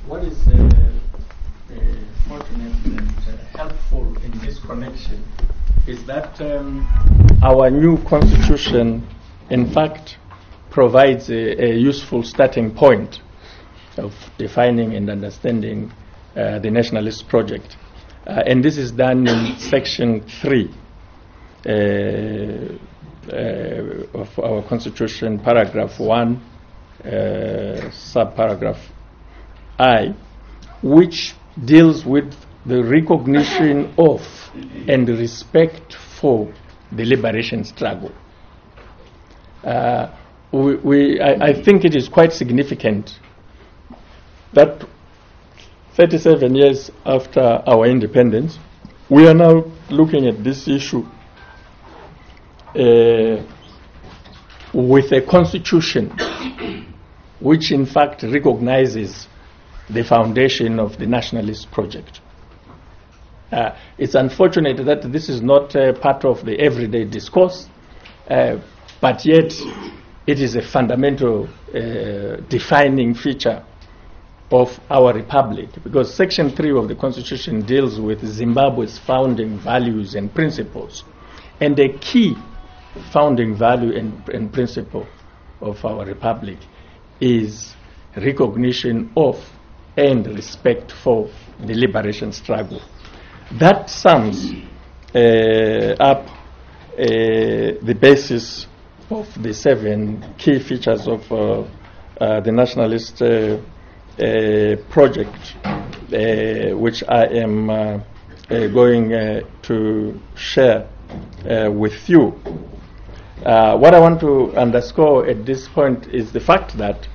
What is fortunate and helpful in this connection is that our new constitution, in fact, provides a useful starting point of defining and understanding the nationalist project. And this is done in Section 3 of our Constitution, Paragraph 1, Subparagraph I, which deals with the recognition of and respect for the liberation struggle. I think it is quite significant that 37 years after our independence, we are now looking at this issue with a constitution which in fact recognizes the foundation of the nationalist project. It's unfortunate that this is not part of the everyday discourse, but yet it is a fundamental defining feature of our republic, because Section 3 of the Constitution deals with Zimbabwe's founding values and principles. And the key founding value and principle of our republic is recognition of and respect for the liberation struggle. That sums up the basis of the 7 key features of the nationalist project, which I am going to share with you. What I want to underscore at this point is the fact that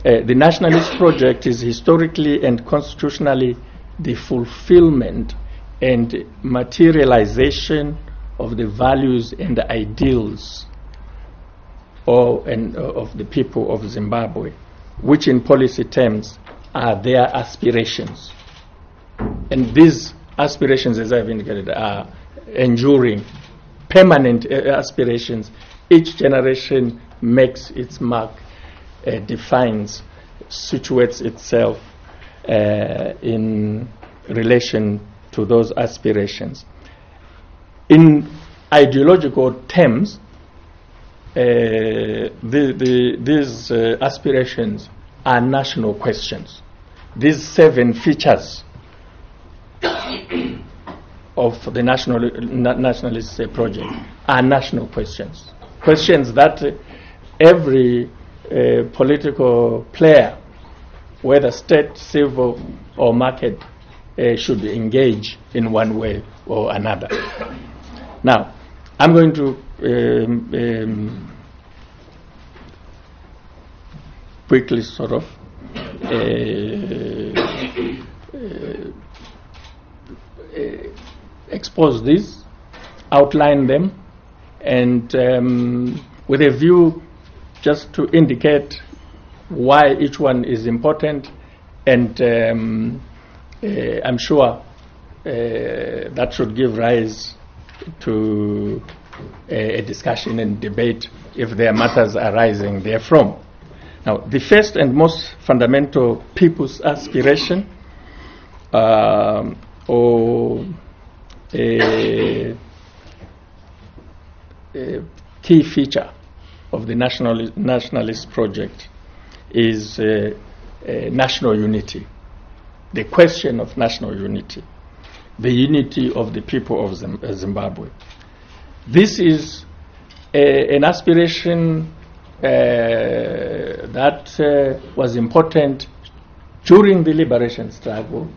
the nationalist project is historically and constitutionally the fulfillment and materialization of the values and the ideals of the people of Zimbabwe, which in policy terms are their aspirations. And these aspirations, as I've indicated, are enduring, permanent aspirations. Each generation makes its mark, defines, situates itself in relation to those aspirations. In ideological terms, these aspirations are national questions. These 7 features of the nationalist project are national questions. Questions that every political player, whether state, civil, or market, should engage in one way or another. Now, I'm going to quickly sort of expose these, outline them, and with a view just to indicate why each one is important, and I'm sure that should give rise to a discussion and debate if there are matters arising therefrom. Now, the first and most fundamental people's aspiration or a key feature of the nationalist project is national unity. The question of national unity, the unity of the people of Zimbabwe. This is an aspiration that was important during the liberation struggle,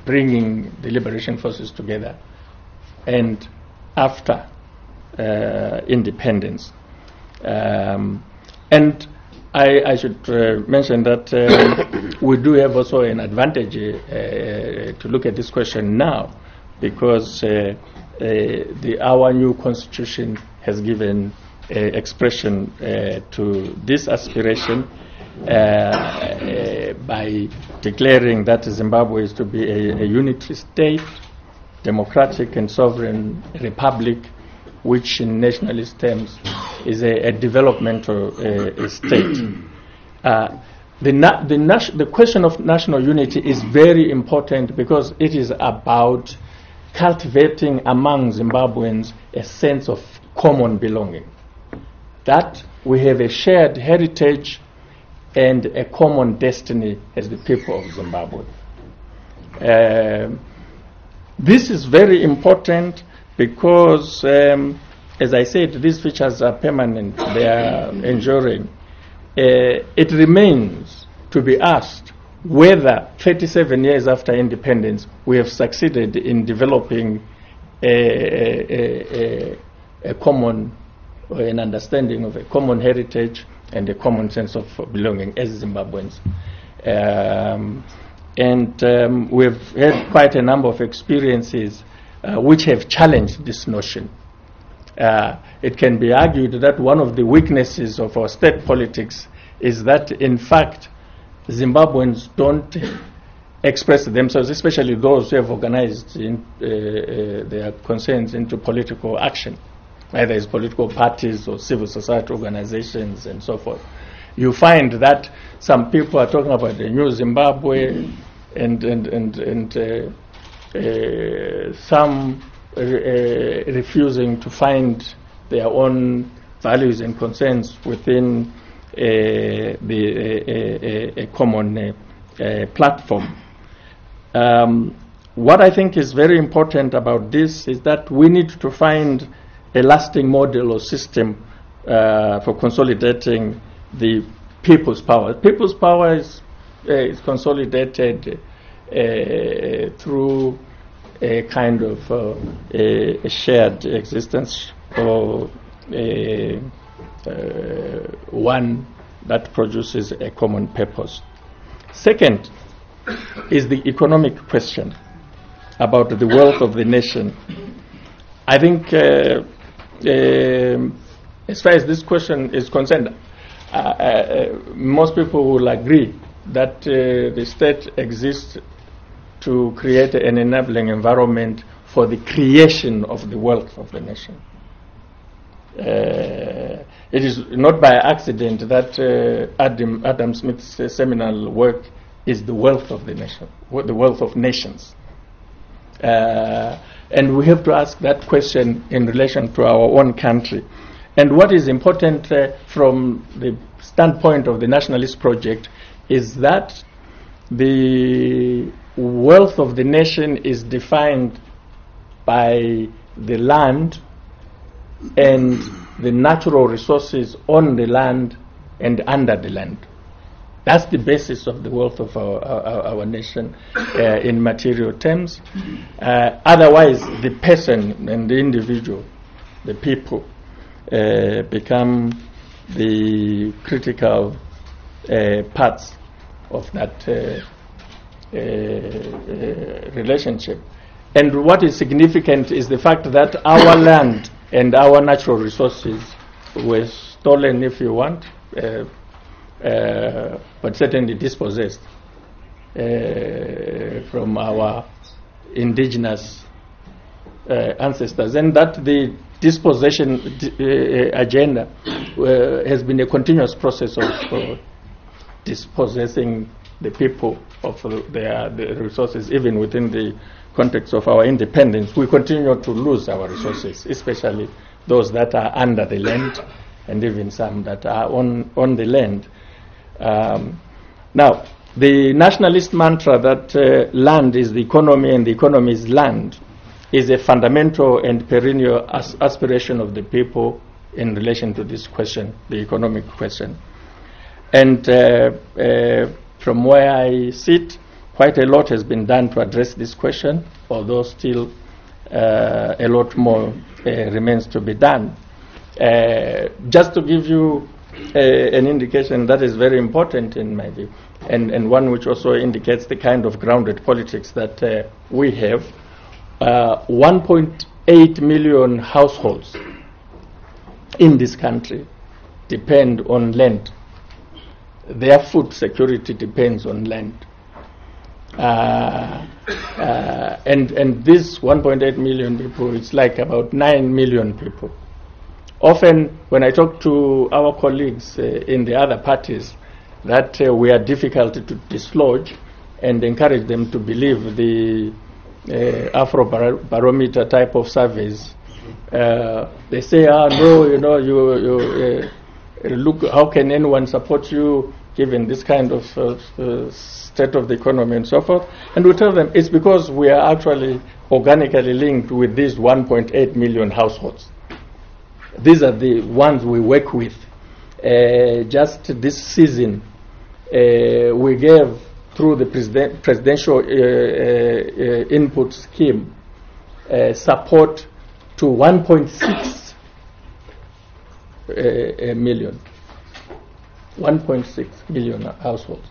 bringing the liberation forces together, and after independence. And I should mention that we do have also an advantage to look at this question now, because our new constitution has given expression to this aspiration by declaring that Zimbabwe is to be a unitary state, democratic and sovereign republic, which in nationalist terms is a developmental state. the question of national unity is very important because it is about cultivating among Zimbabweans a sense of common belonging, that we have a shared heritage and a common destiny as the people of Zimbabwe. This is very important because, as I said, these features are permanent, they are enduring. It remains to be asked whether 37 years after independence we have succeeded in developing a common, an understanding of a common heritage and a common sense of belonging as Zimbabweans. We've had quite a number of experiences which have challenged this notion. It can be argued that one of the weaknesses of our state politics is that, in fact, Zimbabweans don't express themselves, especially those who have organized their concerns into political action, either as political parties or civil society organizations and so forth. You find that some people are talking about the new Zimbabwe and some refusing to find their own values and concerns within a common platform. What I think is very important about this is that we need to find a lasting model or system for consolidating the people's power. People's power is consolidated through a kind of a shared existence, or one that produces a common purpose. Second is the economic question about the wealth of the nation. I think as far as this question is concerned, most people will agree that the state exists to create an enabling environment for the creation of the wealth of the nation. It is not by accident that Adam Smith's seminal work is The Wealth of the Nation, the wealth of nations. And we have to ask that question in relation to our own country. And what is important from the standpoint of the nationalist project is that the wealth of the nation is defined by the land and the natural resources on the land and under the land. That's the basis of the wealth of our nation in material terms. Otherwise, the person and the individual, the people, become the critical parts of that relationship. And what is significant is the fact that our land and our natural resources were stolen, if you want, but certainly dispossessed from our indigenous ancestors, and that the dispossession agenda has been a continuous process of dispossessing the people of the resources, even within the context of our independence. We continue to lose our resources, especially those that are under the land, and even some that are on the land. Now, the nationalist mantra that land is the economy and the economy is land is a fundamental and perennial aspiration of the people in relation to this question, the economic question. And from where I sit, quite a lot has been done to address this question, although still a lot more remains to be done. Just to give you an indication that is very important in my view, and one which also indicates the kind of grounded politics that we have. 1.8 million households in this country depend on land. Their food security depends on land. And this 1.8 million people, it's like about 9 million people. Often, when I talk to our colleagues in the other parties, that we are difficult to dislodge, and encourage them to believe the Afrobarometer type of surveys. They say, no, you know, look, how can anyone support you given this kind of state of the economy and so forth? And we tell them it's because we are actually organically linked with these 1.8 million households. These are the ones we work with. Just this season, we gave, through the presidential input scheme, support to 1.6 million. 1.6 million households.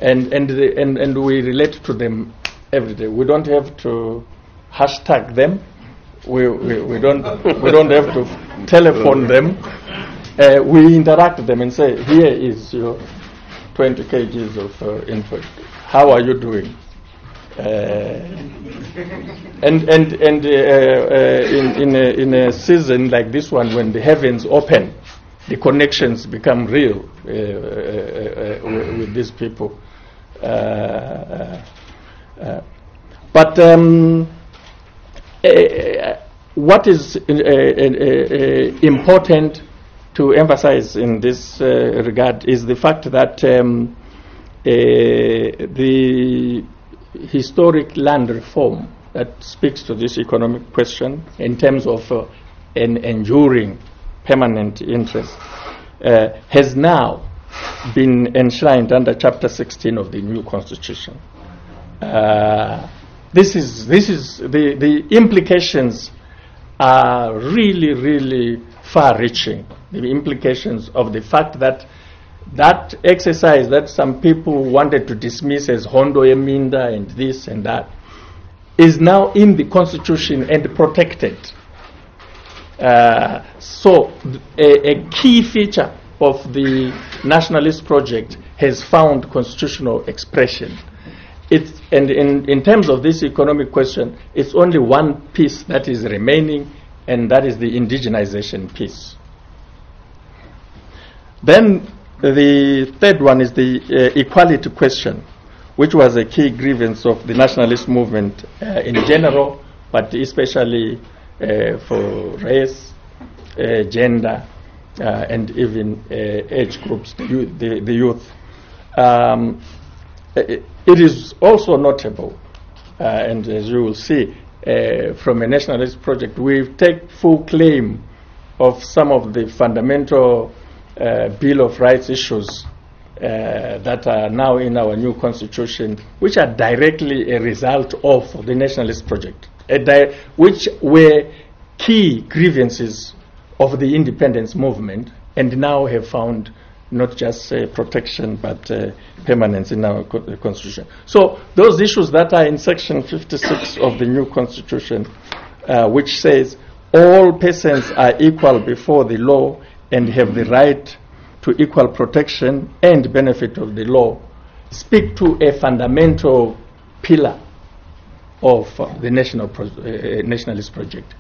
And we relate to them every day. We don't have to hashtag them. We don't have to telephone them. We interact with them and say, here is your 20 kgs of input. How are you doing? In a season like this one, when the heavens open, the connections become real with these people. But what is important to emphasize in this regard is the fact that the historic land reform that speaks to this economic question in terms of an enduring permanent interest has now been enshrined under Chapter 16 of the new Constitution. This is the implications are really, really far-reaching. The implications of the fact that that exercise that some people wanted to dismiss as Hondo Eminda and this and that is now in the Constitution and protected. So a key feature of the nationalist project has found constitutional expression. And in terms of this economic question, it's only one piece that is remaining, and that is the indigenization piece. Then the third one is the equality question, which was a key grievance of the nationalist movement in general, but especially for race, gender, and even age groups, the youth. It is also notable, and as you will see, from a nationalist project, we take full claim of some of the fundamental Bill of Rights issues that are now in our new constitution, which are directly a result of the nationalist project, which were key grievances of the independence movement, and now have found not just protection but permanence in our constitution. So those issues that are in section 56 of the new constitution, which says all persons are equal before the law and have the right to equal protection and benefit of the law, speak to a fundamental pillar of the nationalist project.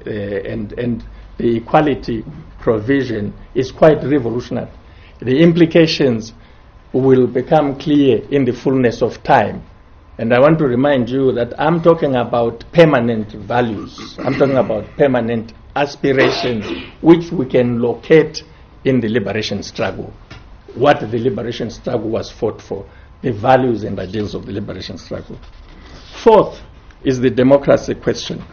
And the equality provision is quite revolutionary. The implications will become clear in the fullness of time. And I want to remind you that I'm talking about permanent values. I'm talking about permanent aspirations, which we can locate in the liberation struggle. What the liberation struggle was fought for, the values and ideals of the liberation struggle. Fourth is the democracy question,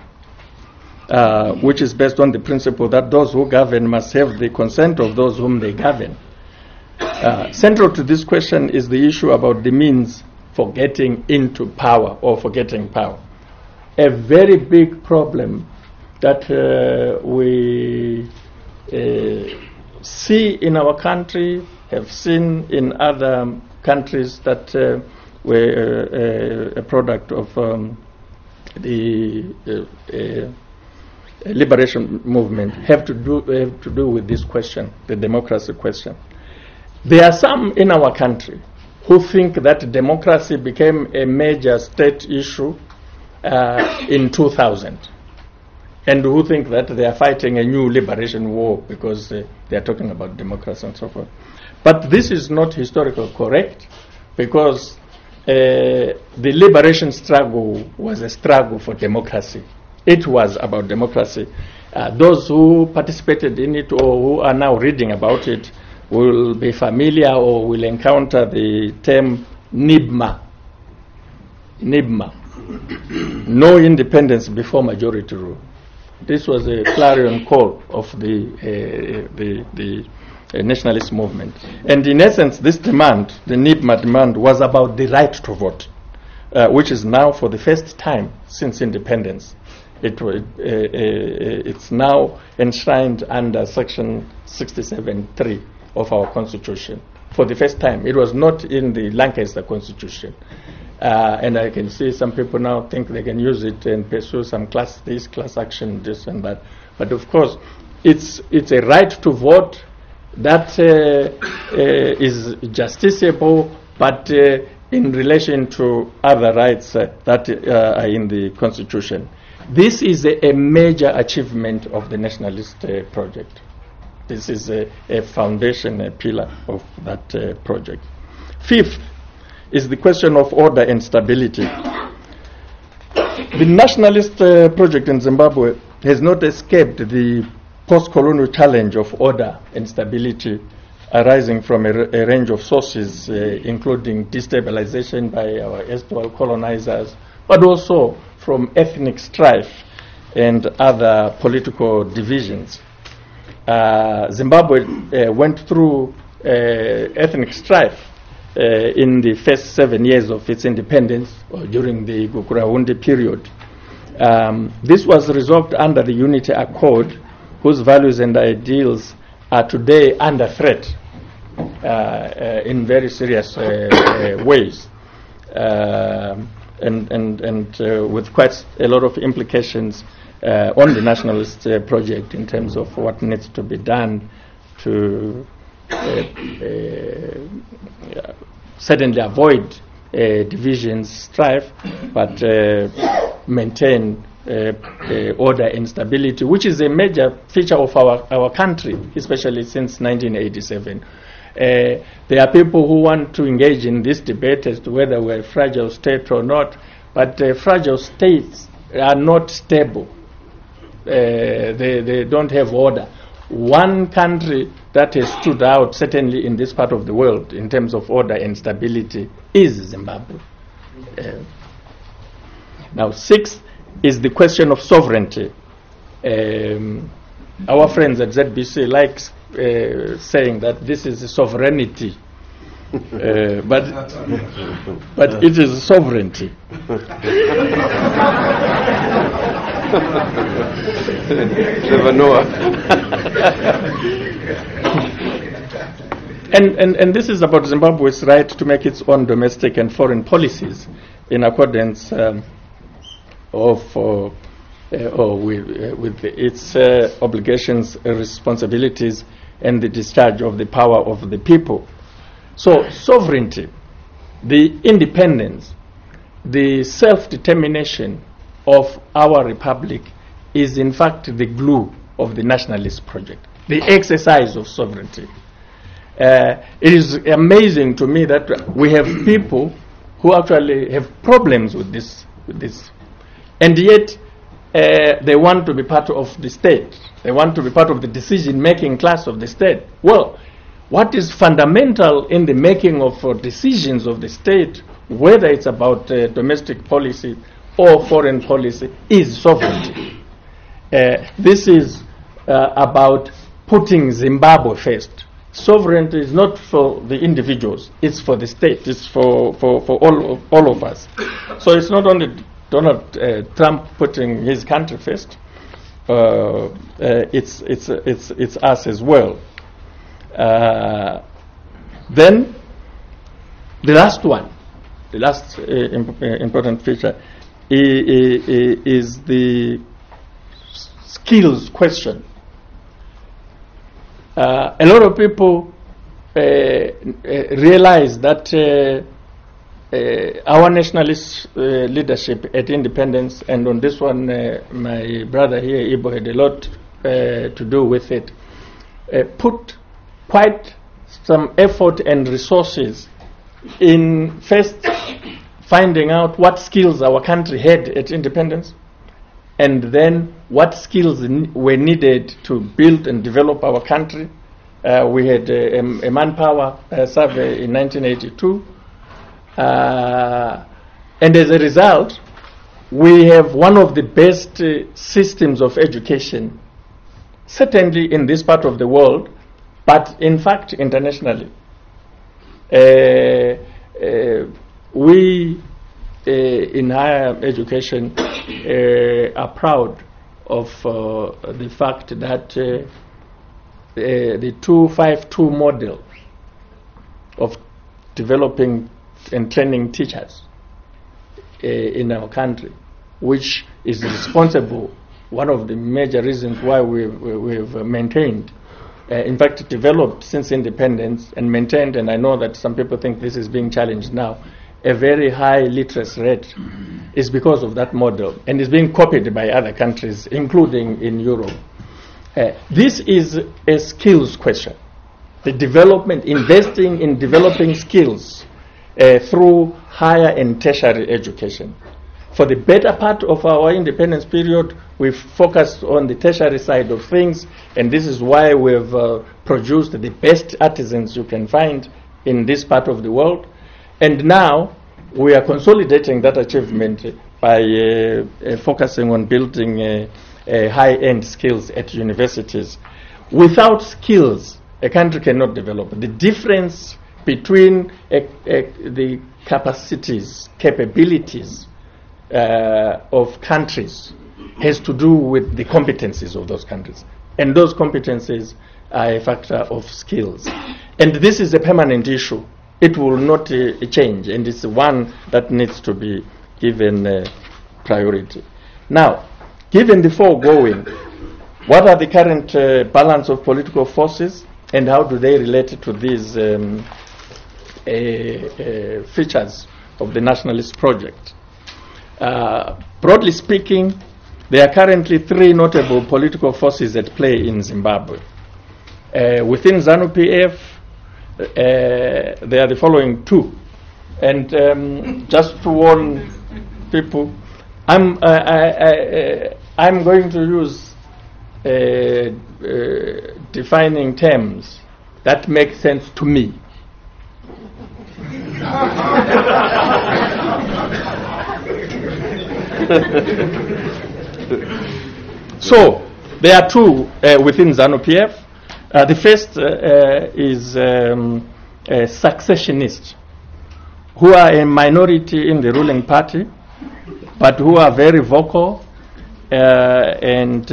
which is based on the principle that those who govern must have the consent of those whom they govern. Central to this question is the issue about the means for getting into power or for getting power. A very big problem that we see in our country, have seen in other countries that were a product of the liberation movement, have to do with this question, the democracy question. There are some in our country who think that democracy became a major state issue in 2000. and who think that they are fighting a new liberation war because they are talking about democracy and so forth. But this is not historically correct, because the liberation struggle was a struggle for democracy. It was about democracy. Those who participated in it or who are now reading about it will be familiar or will encounter the term NIBMA. NIBMA. No independence before majority rule. This was a clarion call of the nationalist movement. And in essence, this demand, the NIBMA demand, was about the right to vote, which is now, for the first time since independence, it's now enshrined under Section 67(3) of our Constitution. For the first time. It was not in the Lancaster Constitution. And I can see some people now think they can use it and pursue some class action, this and that. But of course, it's a right to vote that is justiciable, but in relation to other rights that are in the Constitution. This is a major achievement of the nationalist project. This is a foundation, a pillar of that project. Fifth is the question of order and stability. The nationalist project in Zimbabwe has not escaped the post-colonial challenge of order and stability arising from a range of sources, including destabilization by our erstwhile colonizers, but also from ethnic strife and other political divisions. Zimbabwe went through ethnic strife in the first 7 years of its independence, or during the Gukurahundi period. This was resolved under the Unity Accord, whose values and ideals are today under threat in very serious ways, and with quite a lot of implications on the nationalist project in terms of what needs to be done to certainly avoid divisions, strife, but maintain order and stability, which is a major feature of our country, especially since 1987. There are people who want to engage in this debate as to whether we're a fragile state or not, but fragile states are not stable. They don't have order. One country that has stood out, certainly in this part of the world, in terms of order and stability, is Zimbabwe. Now, sixth is the question of sovereignty. Our friends at ZBC likes saying that this is a sovereignty, but it is sovereignty. And this is about Zimbabwe's right to make its own domestic and foreign policies in accordance with its obligations, responsibilities, and the discharge of the power of the people. So sovereignty, the independence, the self-determination of our republic is in fact the glue of the nationalist project, the exercise of sovereignty. It is amazing to me that we have people who actually have problems with this, and yet they want to be part of the state. They want to be part of the decision-making class of the state. Well, what is fundamental in the making of decisions of the state, whether it's about domestic policy or foreign policy, is sovereignty. This is about putting Zimbabwe first. Sovereignty is not for the individuals, it's for the state, it's for all of us. So it's not only Donald Trump putting his country first, it's us as well. Then the last one, the last important feature is the skills question. A lot of people realize that our nationalist leadership at independence, and on this one, my brother here, Ibo, had a lot to do with it, put quite some effort and resources in first finding out what skills our country had at independence, and then what skills were needed to build and develop our country. We had a manpower survey in 1982. And as a result, we have one of the best systems of education, certainly in this part of the world, but in fact internationally. We in higher education are proud of the fact that the 252 model of developing and training teachers in our country, which is responsible, one of the major reasons why we've maintained, in fact developed since independence and maintained, and I know that some people think this is being challenged now, a very high literacy rate, is because of that model, and is being copied by other countries, including in Europe. This is a skills question. The development, investing in developing skills through higher and tertiary education. For the better part of our independence period, we've focused on the tertiary side of things, and this is why we've produced the best artisans you can find in this part of the world. And now we are consolidating that achievement by focusing on building high-end skills at universities. Without skills, a country cannot develop. The difference between the capacities, capabilities of countries has to do with the competencies of those countries. And those competencies are a factor of skills. And this is a permanent issue. It will not change, and it's one that needs to be given priority. Now, given the foregoing, what are the current balance of political forces, and how do they relate to these features of the nationalist project? Broadly speaking, there are currently three notable political forces at play in Zimbabwe. Within ZANU-PF, there are the following two. And just to warn people, I'm going to use defining terms that make sense to me. So there are two within ZANU-PF. The first is successionists, who are a minority in the ruling party, but who are very vocal and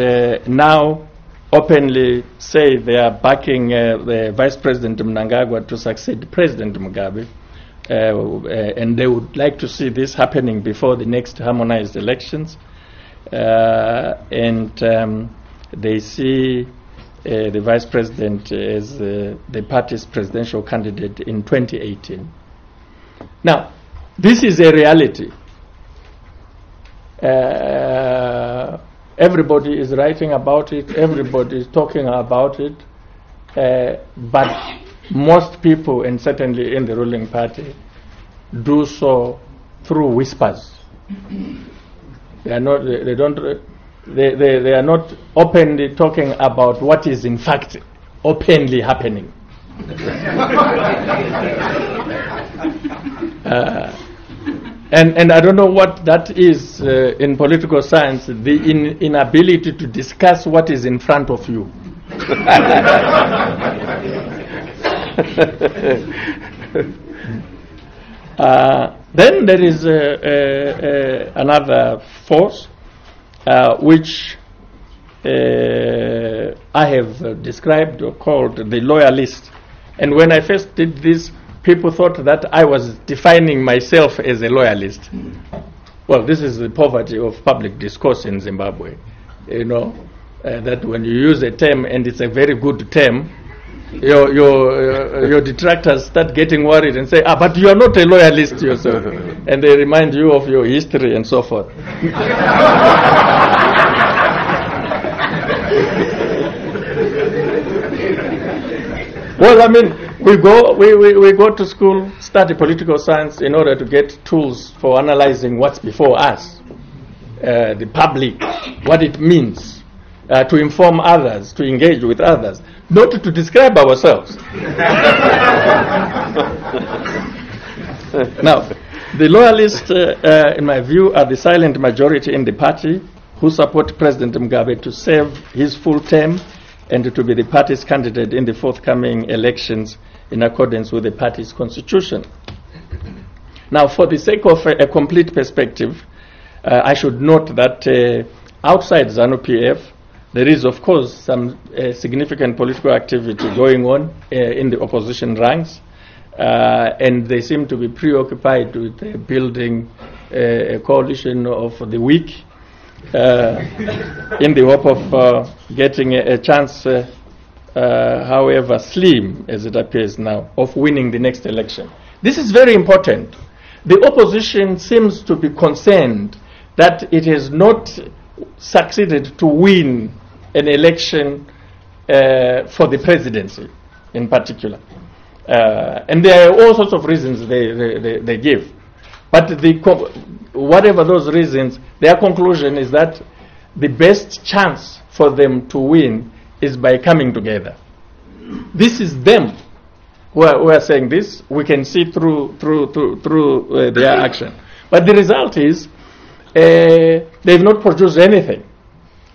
now openly say they are backing the Vice President Mnangagwa to succeed President Mugabe, and they would like to see this happening before the next harmonized elections, and they see the Vice President as the party's presidential candidate in 2018. Now, this is a reality. Everybody is writing about it, everybody is talking about it, but most people, and certainly in the ruling party, do so through whispers. They are not, they are not openly talking about what is in fact openly happening. And I don't know what that is in political science, the inability to discuss what is in front of you. Then there is another force which I have described or called the loyalist. And when I first did this, people thought that I was defining myself as a loyalist. Well, this is the poverty of public discourse in Zimbabwe. You know, that when you use a term and it's a very good term, your detractors start getting worried and say, but you are not a loyalist yourself. And they remind you of your history and so forth. Well, I mean, we go to school, study political science in order to get tools for analyzing what's before us, the public, what it means, to inform others, to engage with others, not to describe ourselves. Now, the loyalists, in my view, are the silent majority in the party who support President Mugabe to serve his full term and to be the party's candidate in the forthcoming elections in accordance with the party's constitution. Now, for the sake of a complete perspective, I should note that outside ZANU-PF, there is, of course, some significant political activity going on in the opposition ranks, and they seem to be preoccupied with building a coalition of the weak, in the hope of getting a chance, however slim as it appears now, of winning the next election. This is very important. The opposition seems to be concerned that it has not succeeded to win an election for the presidency in particular. And there are all sorts of reasons they give. But whatever those reasons, their conclusion is that the best chance for them to win is by coming together. This is them who are saying this. We can see through their action. But the result is they've not produced anything.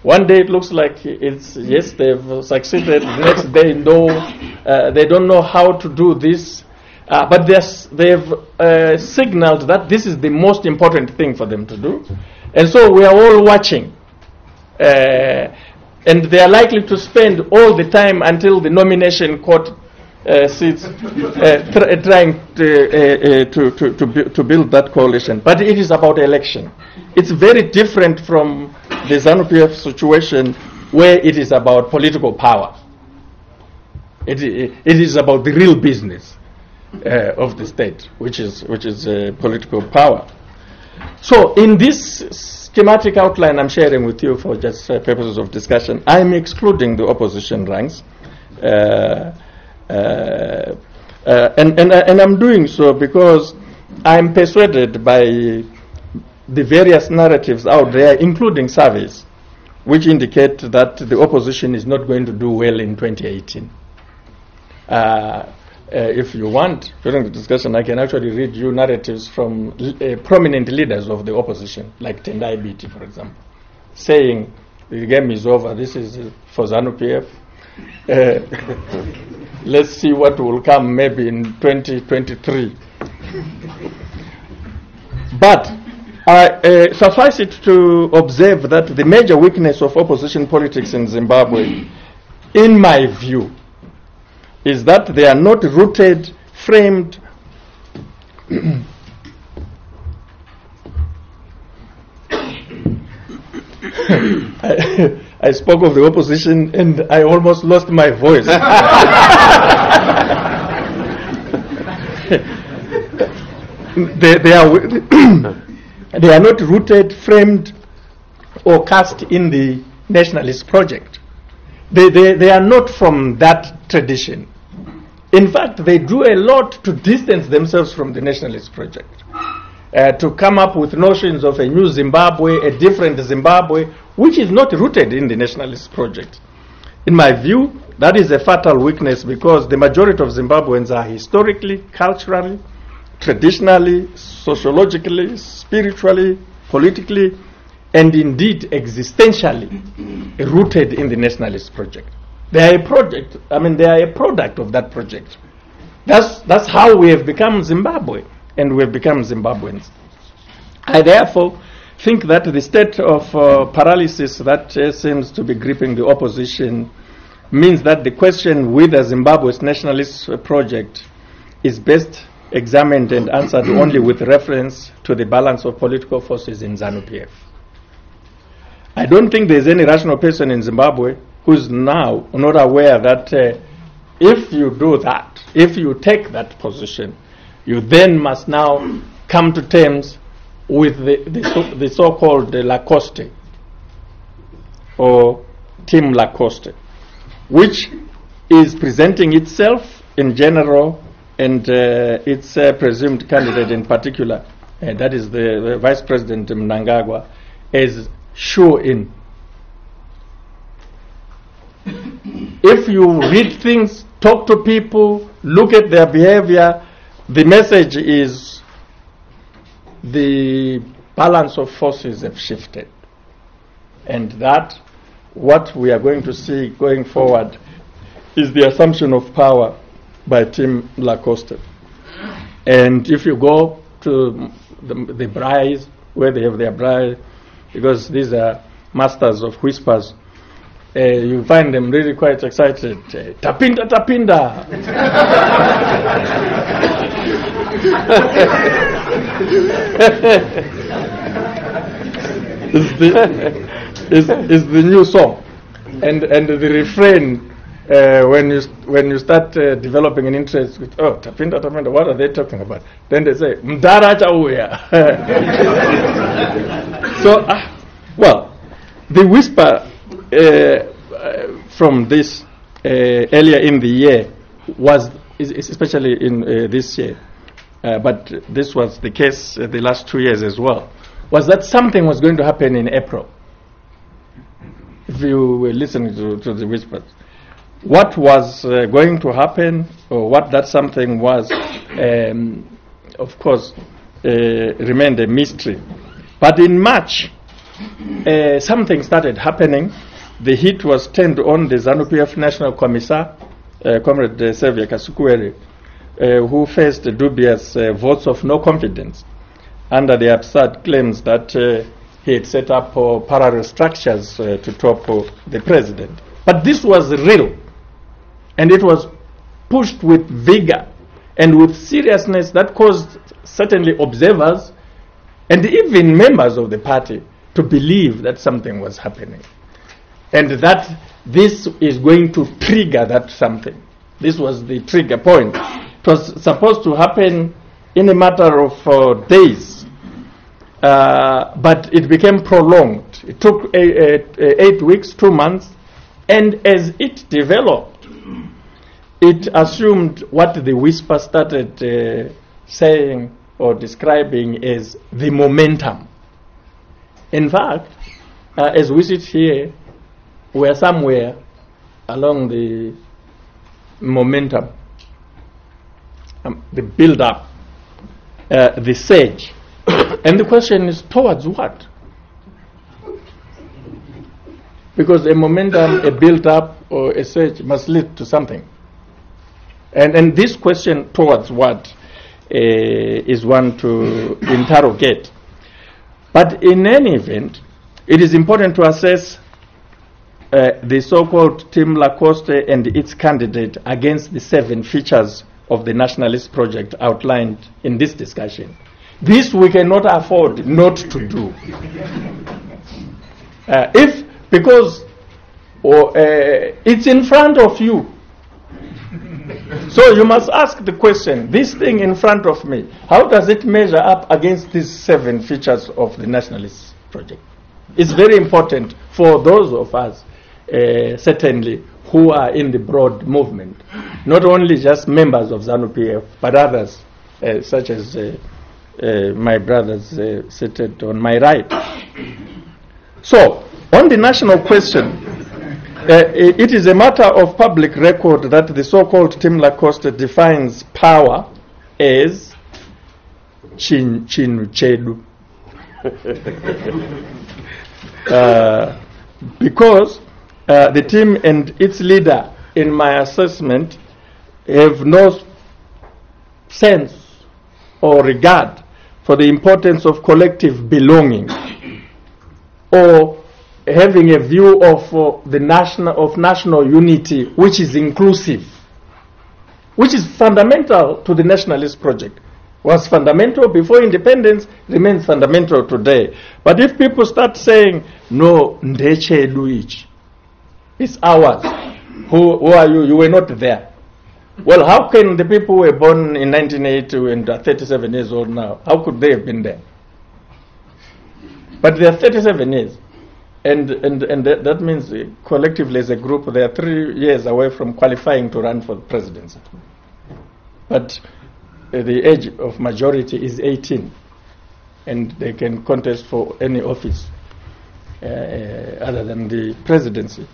One day it looks like it's, yes, they've succeeded. The next day, no, they don't know how to do this. But they've signaled that this is the most important thing for them to do. And so we are all watching. And they are likely to spend all the time until the nomination court sits trying to build that coalition. But it is about election. It's very different from the ZANU-PF situation where it is about political power. It is about the real business of the state, which is political power. So in this schematic outline I'm sharing with you for just purposes of discussion, I'm excluding the opposition ranks. And I'm doing so because I'm persuaded by the various narratives out there, including surveys, which indicate that the opposition is not going to do well in 2018. If you want, during the discussion, I can actually read you narratives from prominent leaders of the opposition, like Tendai Biti, for example, saying the game is over, this is for ZANU-PF. Let's see what will come maybe in 2023. But suffice it to observe that the major weakness of opposition politics in Zimbabwe, in my view, is that they are not rooted, framed, I spoke of the opposition and I almost lost my voice. They are not rooted, framed, or cast in the nationalist project. They are not from that tradition. In fact, they do a lot to distance themselves from the nationalist project, to come up with notions of a new Zimbabwe, a different Zimbabwe, which is not rooted in the nationalist project. In my view, that is a fatal weakness because the majority of Zimbabweans are historically, culturally, traditionally, sociologically, spiritually, politically, and indeed existentially rooted in the nationalist project. They are a project, they are a product of that project. That's how we have become Zimbabwe, and we have become Zimbabweans. I therefore think that the state of paralysis that seems to be gripping the opposition means that the question whether Zimbabwe's nationalist project is best examined and answered only with reference to the balance of political forces in ZANU-PF. I don't think there's any rational person in Zimbabwe who's now not aware that if you do that, if you take that position, you then must now come to terms with the so-called Lacoste or Team Lacoste, which is presenting itself in general and its presumed candidate in particular, that is the Vice President Mnangagwa, as shoe-in. If you read things, talk to people, look at their behavior, the message is the balance of forces have shifted. And that, what we are going to see going forward, is the assumption of power by Team Lacoste. And if you go to the braais, where they have their braai, because these are masters of whispers, you find them really quite excited. Tapinda, tapinda. is the new song, and the refrain when you start developing an interest with, oh, tapinda, tapinda, what are they talking about? Then they say mdara chauya. So well, the whisper from this earlier in the year was, especially in this year, but this was the case the last 2 years as well, was that something was going to happen in April. If you were listening to the whispers, what was going to happen, or what that something was, of course, remained a mystery. But in March, something started happening. The heat was turned on the ZANU-PF National Commissar, Comrade Xavier Kasukuwere, who faced dubious votes of no confidence under the absurd claims that he had set up parallel structures to topple the president. But this was real, and it was pushed with vigor and with seriousness that caused certainly observers and even members of the party to believe that something was happening, and that this is going to trigger that something. This was the trigger point. It was supposed to happen in a matter of days, but it became prolonged. It took 8 weeks, 2 months, and as it developed, it assumed what the whisper started saying or describing as the momentum. In fact, as we sit here, we are somewhere along the momentum, the build-up, the surge. And the question is, towards what? Because a momentum, a build-up, or a surge must lead to something. And this question, towards what, is one to interrogate. But in any event, it is important to assess the so-called Team Lacoste and its candidate against the 7 features of the nationalist project outlined in this discussion. This we cannot afford not to do. Because it's in front of you. So you must ask the question, this thing in front of me, how does it measure up against these 7 features of the nationalist project? It's very important for those of us, certainly, who are in the broad movement, not only just members of ZANU-PF, but others, such as my brothers seated on my right. So, on the national question, it is a matter of public record that the so-called Team Lacoste defines power as chinu chedu. Because the team and its leader, in my assessment, have no sense or regard for the importance of collective belonging, or having a view of national unity, which is inclusive, which is fundamental to the nationalist project. Was fundamental before independence, remains fundamental today. But if people start saying, no, ndeche luich, it's ours. Who are you? You were not there. Well, how can the people who were born in 1982 and are 37 years old now, how could they have been there? But they are 37 years. And that means collectively as a group, they are 3 years away from qualifying to run for the presidency. But the age of majority is 18. And they can contest for any office other than the presidency.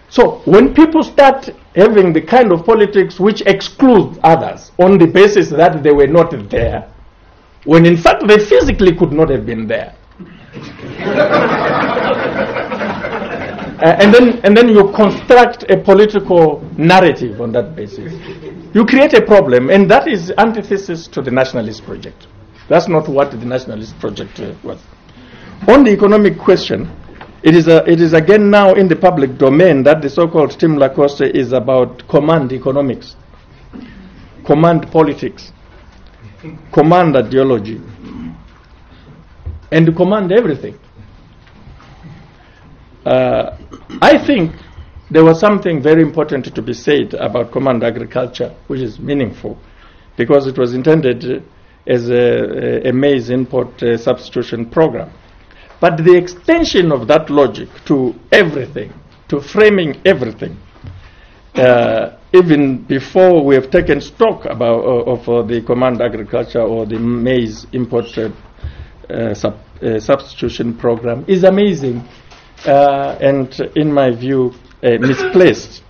So when people start having the kind of politics which excludes others on the basis that they were not there, when in fact they physically could not have been there, and then you construct a political narrative on that basis, you create a problem, and that is antithesis to the nationalist project. That's not what the nationalist project was. On the economic question, it is again now in the public domain that the so-called Tim Lacoste is about command economics, command politics, command ideology, and command everything. I think there was something very important to be said about command agriculture, which is meaningful, because it was intended as a maize import substitution program. But the extension of that logic to everything, to framing everything, even before we have taken stock of the command agriculture or the maize import substitution program, is amazing and, in my view, misplaced.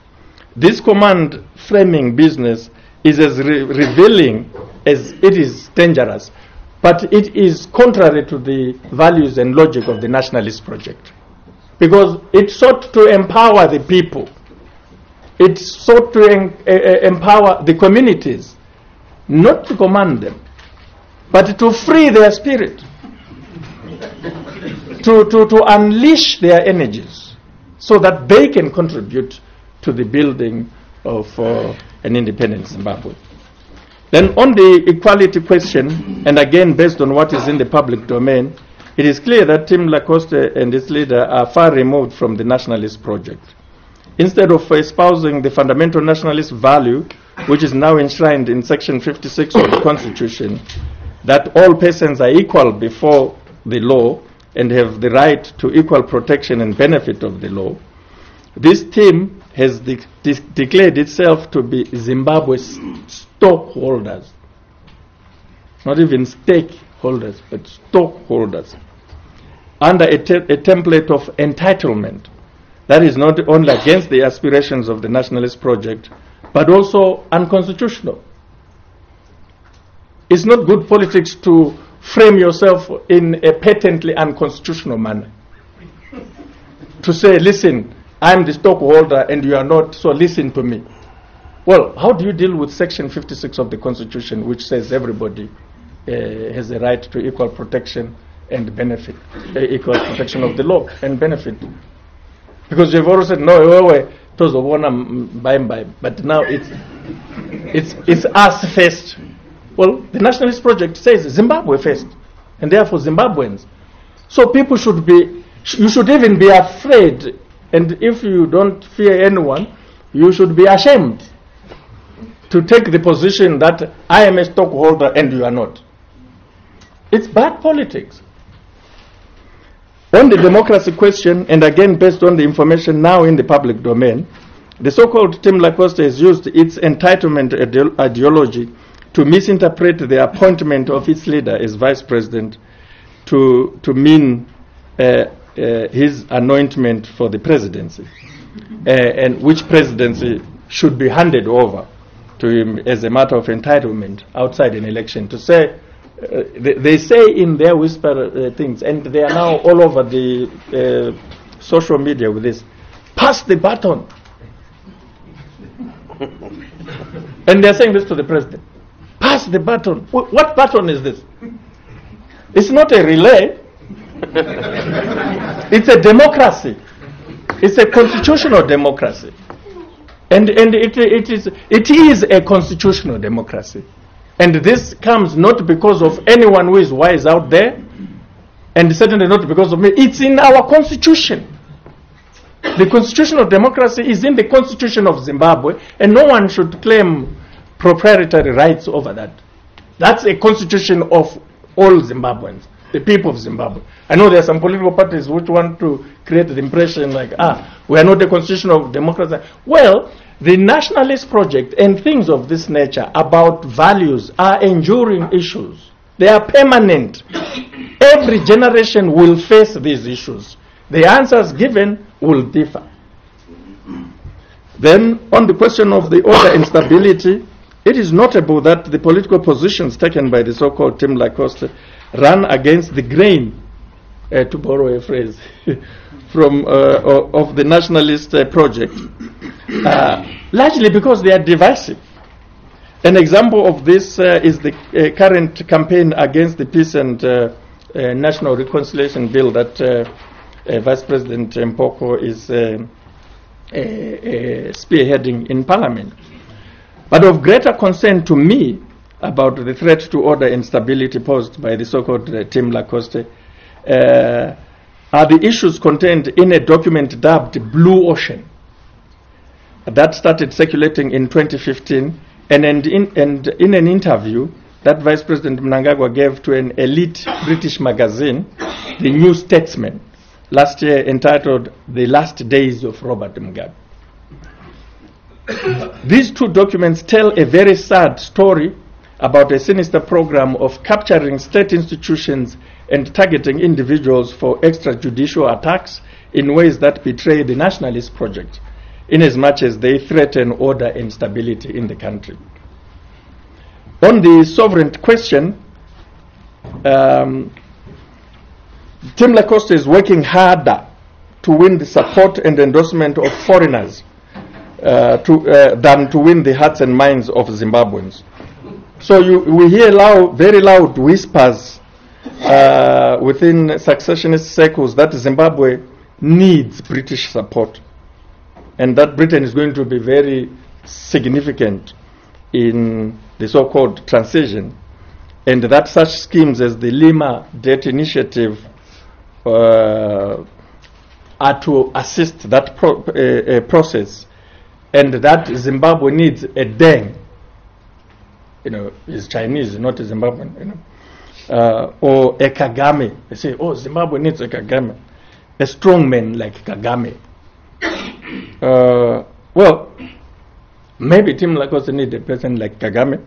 This command framing business is as revealing as it is dangerous, but it is contrary to the values and logic of the nationalist project, because it sought to empower the people. It sought to empower the communities, not to command them, but to free their spirit, to unleash their energies so that they can contribute to the building of an independent Zimbabwe. Then on the equality question, and again based on what is in the public domain, it is clear that Tim Lacoste and its leader are far removed from the nationalist project. Instead of espousing the fundamental nationalist value, which is now enshrined in Section 56 of the Constitution, that all persons are equal before the law and have the right to equal protection and benefit of the law, this team has declared itself to be Zimbabwe's stockholders. Not even stakeholders, but stockholders. Under a template of entitlement that is not only against the aspirations of the nationalist project, but also unconstitutional. It's not good politics to frame yourself in a patently unconstitutional manner. To say, listen, I'm the stockholder and you are not, so listen to me. Well, how do you deal with Section 56 of the Constitution, which says everybody has a right to equal protection and benefit, equal protection of the law and benefit? Because you've already said, no, but now it's us first. Well, the nationalist project says Zimbabwe first, and therefore Zimbabweans. So people should be, you should even be afraid, and if you don't fear anyone, you should be ashamed to take the position that I am a stockholder and you are not. It's bad politics. On the democracy question, and again based on the information now in the public domain, the so-called Tim Lacoste has used its entitlement ideology to misinterpret the appointment of its leader as vice president to mean his anointment for the presidency, and which presidency should be handed over to him as a matter of entitlement outside an election. To say, they say in their whisper things, and they are now all over the social media with this, pass the baton. And they're saying this to the president. Pass the baton. What baton is this? It's not a relay. It's a democracy. It's a constitutional democracy. And it is a constitutional democracy. And this comes not because of anyone who is wise out there, and certainly not because of me. It's in our constitution. The constitutional democracy is in the constitution of Zimbabwe, and no one should claim proprietary rights over that. That's a constitution of all Zimbabweans, the people of Zimbabwe. I know there are some political parties which want to create the impression like, we are not a constitution of democracy. Well, the nationalist project and things of this nature about values are enduring issues. They are permanent. Every generation will face these issues. The answers given will differ. Then, on the question of the order and stability, it is notable that the political positions taken by the so-called Team Lacoste run against the grain, to borrow a phrase, from of the nationalist project, largely because they are divisive. An example of this is the current campaign against the Peace and National Reconciliation Bill that Vice President Mpoko is spearheading in Parliament. But of greater concern to me about the threat to order and stability posed by the so-called Team Lacoste are the issues contained in a document dubbed Blue Ocean that started circulating in 2015, and in an interview that Vice President Mnangagwa gave to an elite British magazine, The New Statesman, last year, entitled The Last Days of Robert Mugabe. These two documents tell a very sad story about a sinister program of capturing state institutions and targeting individuals for extrajudicial attacks in ways that betray the nationalist project, inasmuch as they threaten order and stability in the country. On the sovereign question, Team Lacoste is working harder to win the support and endorsement of foreigners than to win the hearts and minds of Zimbabweans. So we hear very loud whispers within successionist circles that Zimbabwe needs British support, and that Britain is going to be very significant in the so-called transition, and that such schemes as the Lima Debt Initiative are to assist that process, and that Zimbabwe needs a deng. Is Chinese, not a Zimbabwean, or a Kagame. They say, Zimbabwe needs a Kagame, a strong man like Kagame. Well, maybe Team Lacoste need a person like Kagame,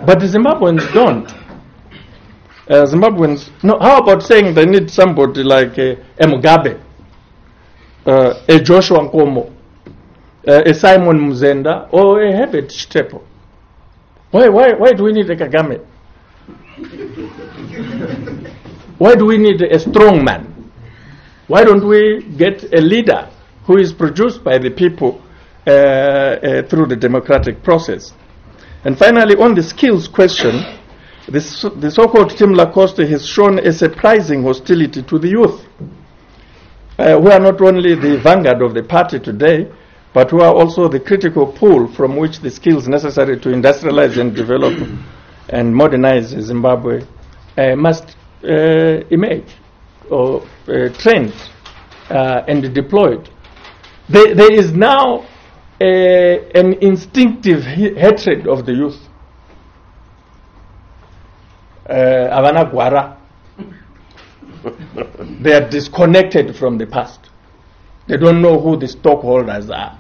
but the Zimbabweans don't. Zimbabweans, no. How about saying they need somebody like a Mugabe, a Joshua Nkomo, a Simon Muzenda, or a Herbert Stepo? Why do we need a Kagame? Why do we need a strong man? Why don't we get a leader who is produced by the people through the democratic process? And finally, on the skills question, the so-called Team Lacoste has shown a surprising hostility to the youth, who are not only the vanguard of the party today, but who are also the critical pool from which the skills necessary to industrialize and develop and modernize Zimbabwe must emerge or trained and deployed. There is now an instinctive hatred of the youth. Avana Gwara. They are disconnected from the past. They don't know who the stockholders are.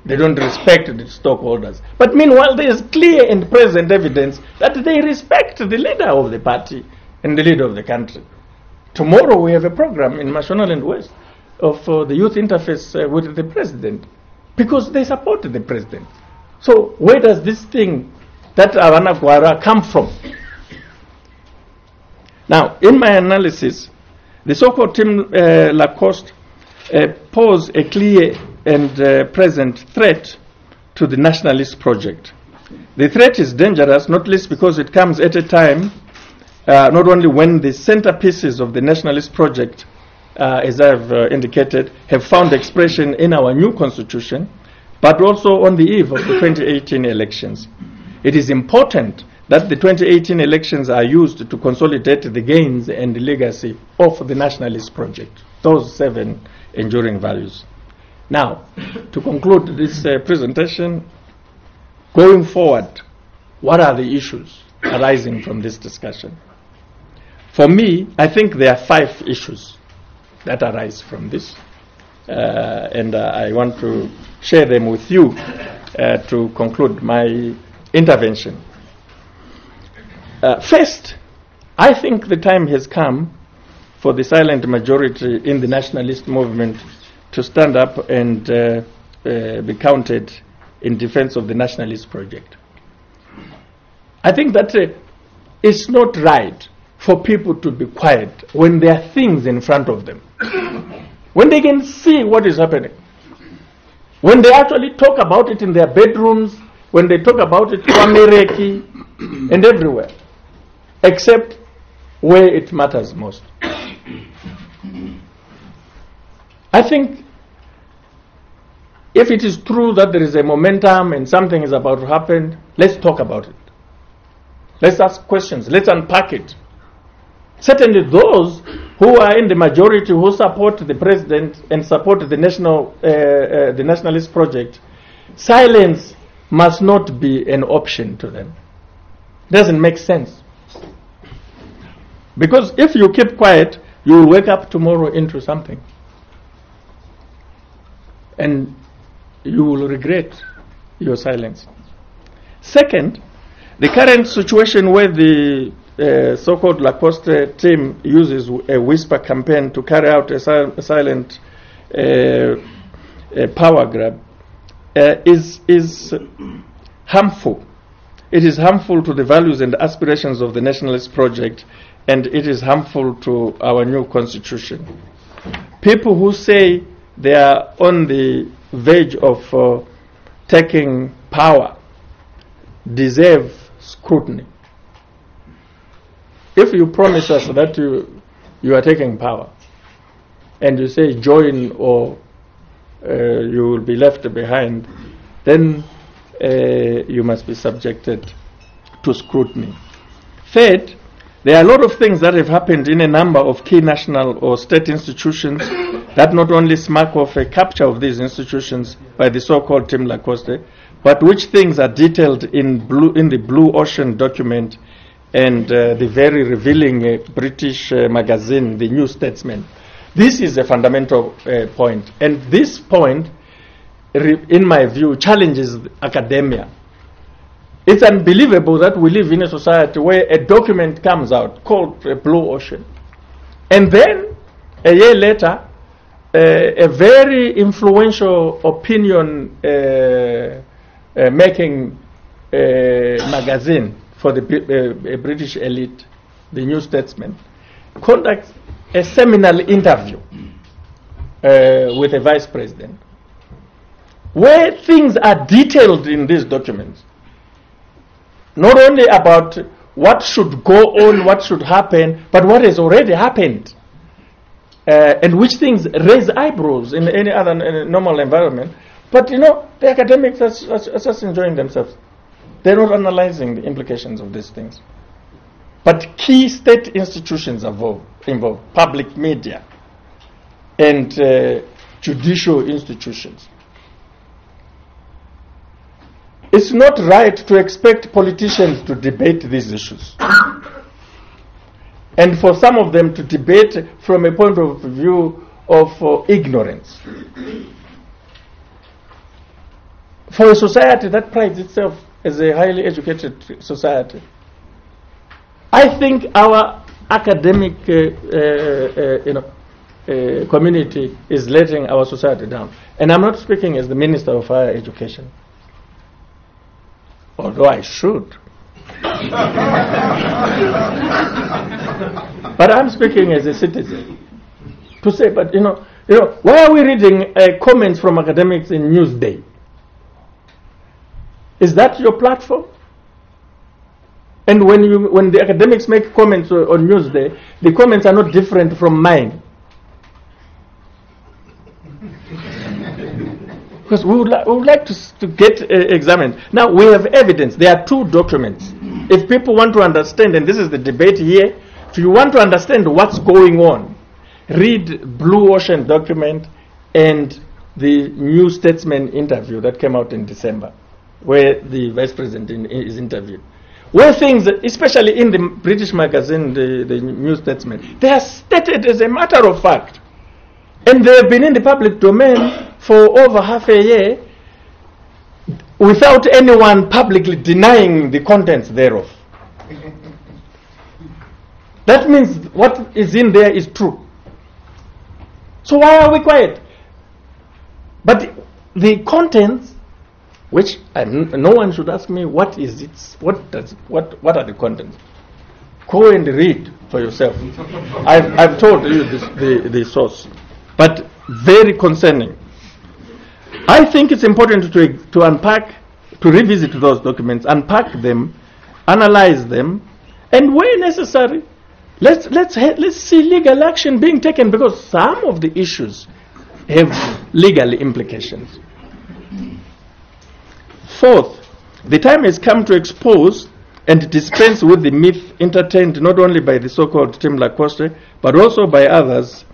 They don't respect the stockholders. But meanwhile, there is clear and present evidence that they respect the leader of the party and the leader of the country. Tomorrow we have a program in Mashonaland West of the youth interface with the president, because they support the president. So where does this thing, that Avana Gwara, come from? Now, in my analysis, the so-called Team Lacoste pose a clear and present threat to the nationalist project. The threat is dangerous, not least because it comes at a time not only when the centerpieces of the nationalist project, as I've indicated, have found expression in our new constitution, but also on the eve of the 2018 elections. It is important that the 2018 elections are used to consolidate the gains and the legacy of the nationalist project, those 7 enduring values. Now, to conclude this presentation, going forward, what are the issues arising from this discussion? For me, I think there are 5 issues that arise from this, and I want to share them with you to conclude my intervention. First, I think the time has come for the silent majority in the nationalist movement to stand up and be counted in defense of the nationalist project. I think that it's not right for people to be quiet when there are things in front of them, when they can see what is happening, when they actually talk about it in their bedrooms, when they talk about it in and everywhere, except where it matters most. I think if it is true that there is a momentum and something is about to happen, let's talk about it. Let's ask questions. Let's unpack it. Certainly those who are in the majority who support the president and support the nationalist project, silence must not be an option to them. Doesn't make sense. Because if you keep quiet, you will wake up tomorrow into something. And you will regret your silence. Second, the current situation where the so-called Lacoste team uses a whisper campaign to carry out a silent power grab is harmful. It is harmful to the values and aspirations of the nationalist project, and it is harmful to our new constitution. People who say they are on the verge of taking power deserve scrutiny. If you promise us that you are taking power and you say join or you will be left behind, then you must be subjected to scrutiny. Third, there are a lot of things that have happened in a number of key national or state institutions that not only smack of a capture of these institutions by the so-called Team Lacoste, but which things are detailed in the Blue Ocean document and the very revealing British magazine, The New Statesman. This is a fundamental point, and this point, in my view, challenges academia. It's unbelievable that we live in a society where a document comes out called Blue Ocean, and then a year later, a very influential opinion making magazine for the British elite, The New Statesman, conducts a seminal interview with a vice president, where things are detailed in these documents, not only about what should go on, what should happen, but what has already happened, and which things raise eyebrows in any other normal environment. But you know, the academics are just enjoying themselves. They're not analyzing the implications of these things. But key state institutions are involved, public media, and judicial institutions. It's not right to expect politicians to debate these issues, and for some of them to debate from a point of view of ignorance. For a society that prides itself as a highly educated society, I think our academic community is letting our society down. And I'm not speaking as the Minister of Higher Education, although I should. But I'm speaking as a citizen to say, but you know, why are we reading comments from academics in Newsday? Is that your platform? And when the academics make comments on Newsday, the comments are not different from mine. Because we would like to get examined. Now, we have evidence. There are 2 documents. If people want to understand, and this is the debate here, if you want to understand what's going on, read Blue Ocean document and the New Statesman interview that came out in December, where the Vice President is interviewed, where things, especially in the British magazine, the New Statesman, they are stated as a matter of fact. And they have been in the public domain for over half a year without anyone publicly denying the contents thereof. That means what is in there is true. So why are we quiet? But the contents, which no one should ask me what is it, what are the contents? Go and read for yourself. I've told you the source, but very concerning. I think it's important to unpack, to revisit those documents, unpack them, analyze them, and where necessary, let's see legal action being taken, because some of the issues have legal implications. Fourth, the time has come to expose and dispense with the myth entertained not only by the so-called Team Lacoste, but also by others,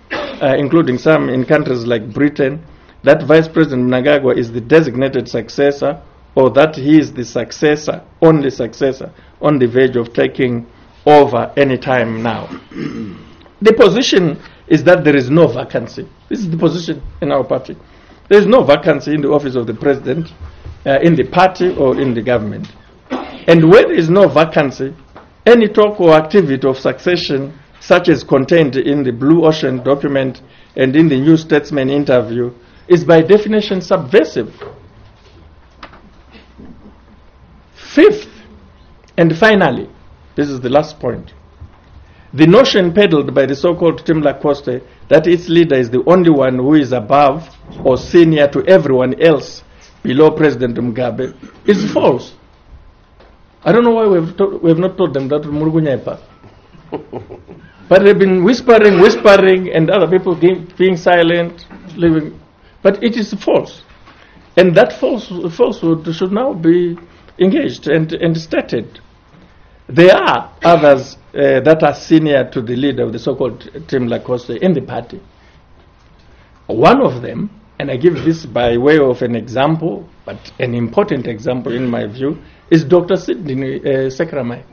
including some in countries like Britain, that Vice President Mnangagwa is the designated successor, or that he is the successor, only successor, on the verge of taking over any time now. The position is that there is no vacancy. This is the position in our party. There is no vacancy in the office of the president, in the party or in the government. And where there is no vacancy, any talk or activity of succession, such as contained in the Blue Ocean document and in the New Statesman interview, is by definition subversive. Fifth, and finally, this is the last point, the notion peddled by the so-called Team Lacoste that its leader is the only one who is above or senior to everyone else below President Mugabe is false. I don't know why we have not told them that Murugunyepa. But they've been whispering, and other people being silent, living. But it is false. And that falsehood should now be engaged and stated. There are others that are senior to the leader of the so-called Team Lacoste in the party. One of them, and I give this by way of an example, but an important example in my view, is Dr. Sekeramayi.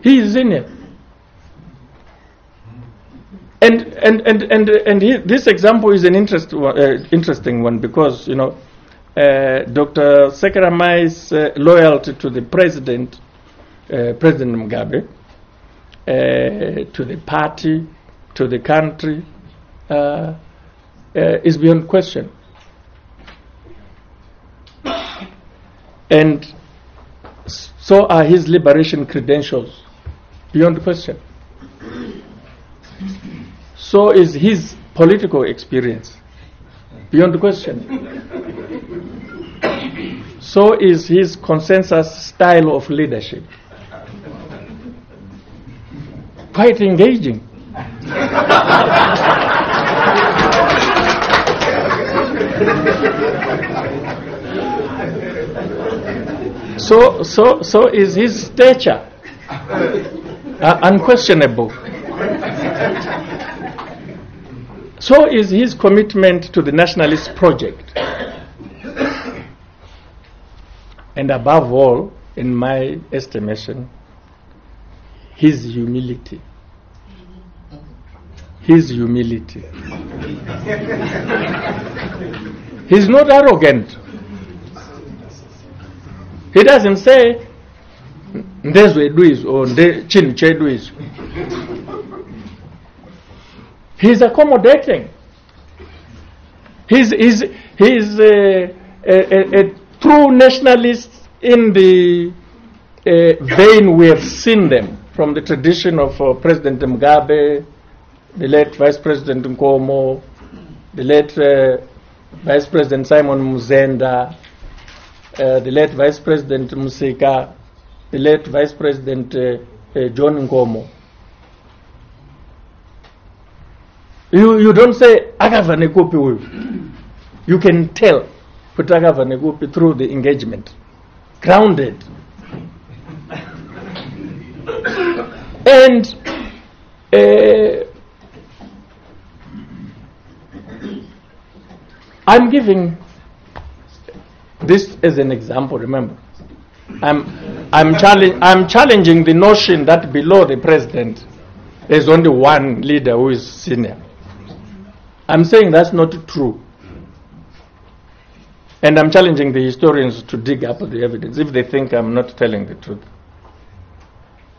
He is senior. And this example is an interesting one, because, you know, Dr. Sekeramayi's loyalty to the President Mugabe, to the party, to the country, is beyond question. And so are his liberation credentials, beyond question. So is his political experience, beyond question. So is his consensus style of leadership. Quite engaging. So is his stature unquestionable. So is his commitment to the nationalist project. And above all, in my estimation, his humility. His humility. He's not arrogant. He doesn't say, "Ndezwe duis" or "Chinche duis." He's accommodating. He's a true nationalist in the vein we have seen them from the tradition of President Mugabe, the late Vice President Nkomo, the late Vice President Simon Muzenda, the late Vice President Musika, the late Vice President John Nkomo. You don't say Agavanegupi with. You can tell Agavanegupi through the engagement. Grounded. And I'm giving this as an example, remember. I'm challenging the notion that below the president there's only one leader who is senior. I'm saying that's not true. And I'm challenging the historians to dig up the evidence if they think I'm not telling the truth.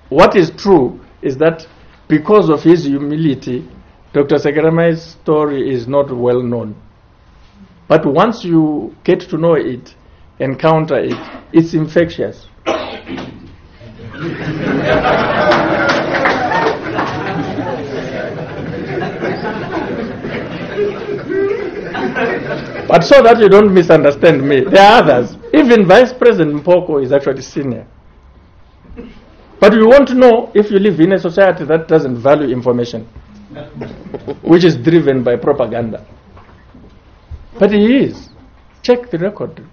What is true is that because of his humility, Dr. Sekeramayi's story is not well known. But once you get to know it, encounter it, it's infectious. But so that you don't misunderstand me, there are others. Even Vice President Mpoko is actually senior. But you won't know if you live in a society that doesn't value information, which is driven by propaganda. But he is. Check the record.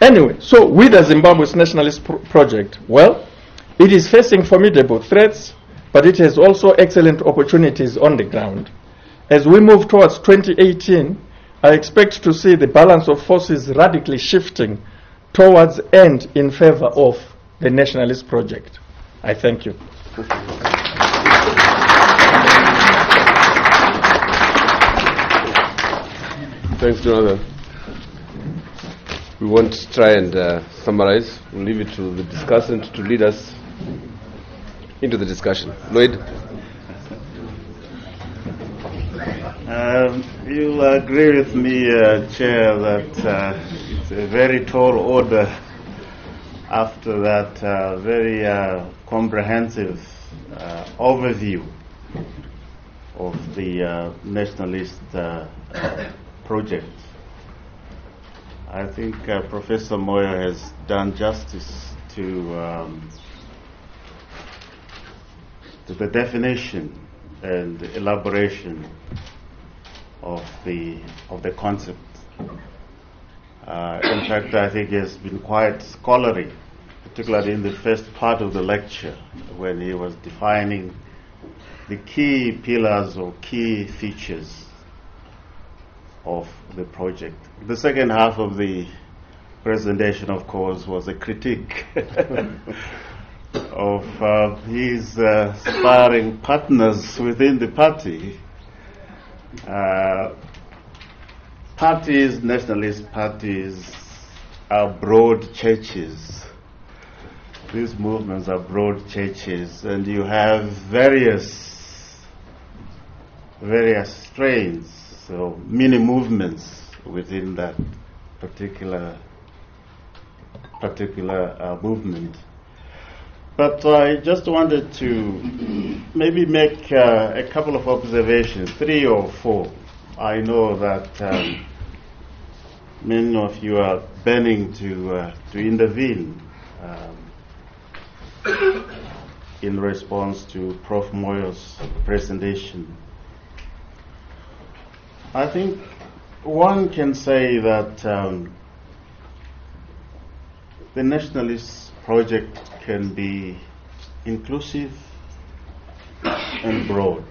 Anyway, so with the Zimbabwe's nationalist project, well, it is facing formidable threats, but it has also excellent opportunities on the ground. As we move towards 2018, I expect to see the balance of forces radically shifting towards and in favor of the nationalist project. I thank you. Thanks, Jonathan. We won't try and summarize. We'll leave it to the discussant to lead us into the discussion. Lloyd? You'll agree with me, Chair, that it's a very tall order after that very comprehensive overview of the nationalist project. I think Professor Moyo has done justice to the definition and the elaboration of the concept. In fact, I think he has been quite scholarly, particularly in the first part of the lecture, when he was defining the key pillars or key features of the project. The second half of the presentation, of course, was a critique of his sparring partners within the party. Nationalist parties are broad churches. These movements are broad churches, and you have various strains, so mini movements within that particular movement. But I just wanted to maybe make a couple of observations, 3 or 4. I know that many of you are burning to intervene in response to Prof. Moyo's presentation. I think one can say that the nationalist project can be inclusive and broad,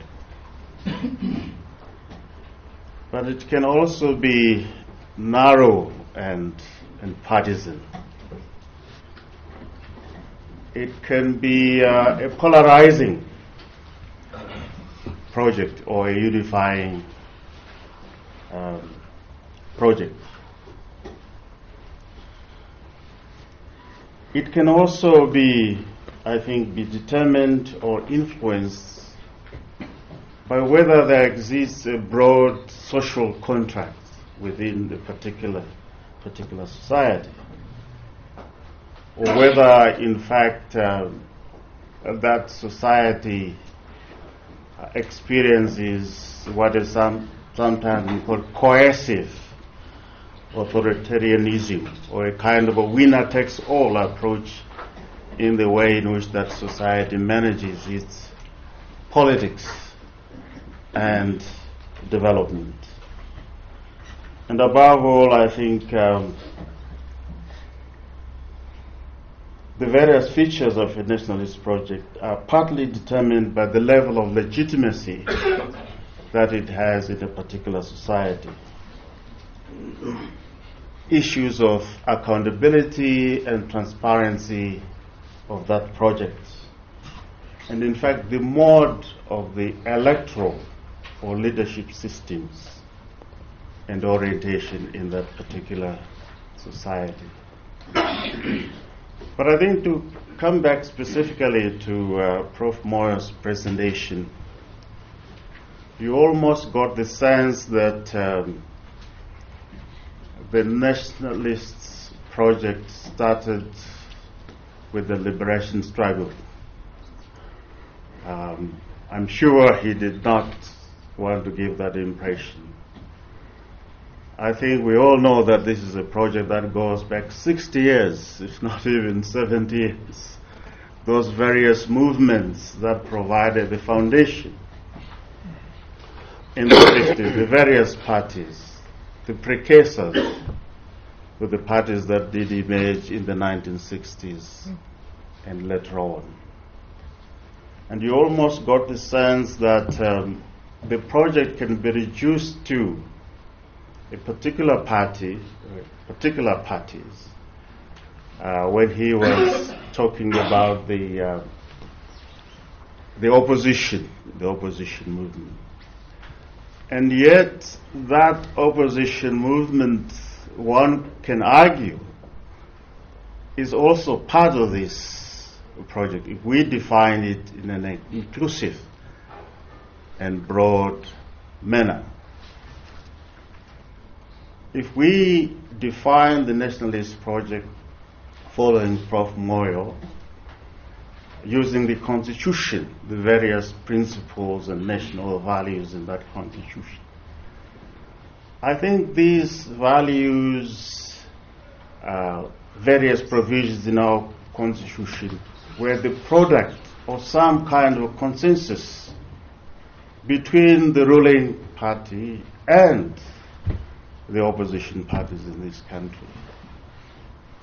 but it can also be narrow and partisan. It can be a polarizing project or a unifying project. It can also be, I think, be determined or influenced by whether there exists a broad social contract within the particular society, or whether, in fact, that society experiences what is sometimes called coercive authoritarianism, or a kind of a winner-takes-all approach in the way in which that society manages its politics and development. And above all, I think the various features of a nationalist project are partly determined by the level of legitimacy that it has in a particular society. Issues of accountability and transparency of that project. And in fact, the mode of the electoral or leadership systems and orientation in that particular society. But I think to come back specifically to Prof. Moyo's presentation, you almost got the sense that the nationalists project started with the liberation struggle. I'm sure he did not want to give that impression. I think we all know that this is a project that goes back 60 years, if not even 70 years. Those various movements that provided the foundation in the 50s, the various parties, the precursors to the parties that did emerge in the 1960s and later on. And you almost got the sense that the project can be reduced to a particular party, particular parties, when he was talking about the opposition movement. And yet, that opposition movement, one can argue, is also part of this project, if we define it in an inclusive and broad manner. If we define the nationalist project following Prof. Moyo, using the Constitution, the various principles and national values in that Constitution, I think these values, various provisions in our Constitution, were the product of some kind of consensus between the ruling party and the opposition parties in this country.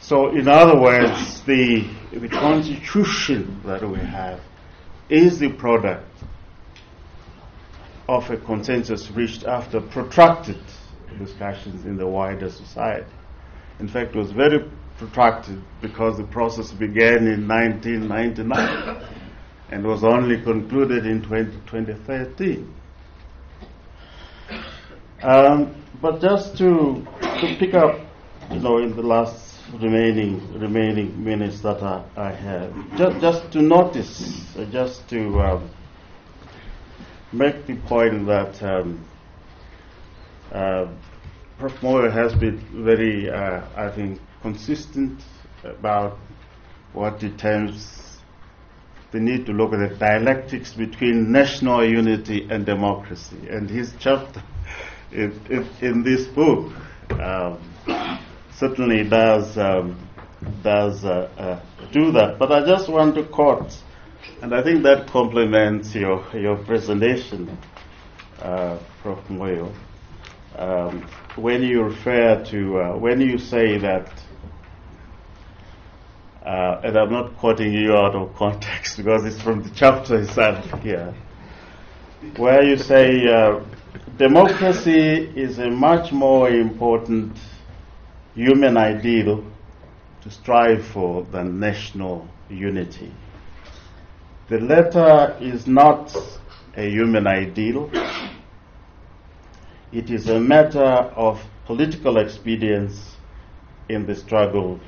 So, in other words, the Constitution that we have is the product of a consensus reached after protracted discussions in the wider society. In fact, it was very protracted because the process began in 1999 and was only concluded in 2013. But just to pick up, in the last remaining minutes that I have, just to notice, just to make the point that Prof. Moyo has been very, I think, consistent about what he terms the need to look at the dialectics between national unity and democracy. And his chapter in this book certainly does do that. But I just want to quote, and I think that complements your presentation, Prof. Moyo, when you refer to, when you say that, and I'm not quoting you out of context because it's from the chapter itself here, where you say democracy is a much more important human ideal to strive for than national unity. The latter is not a human ideal. It is a matter of political expedience in the struggle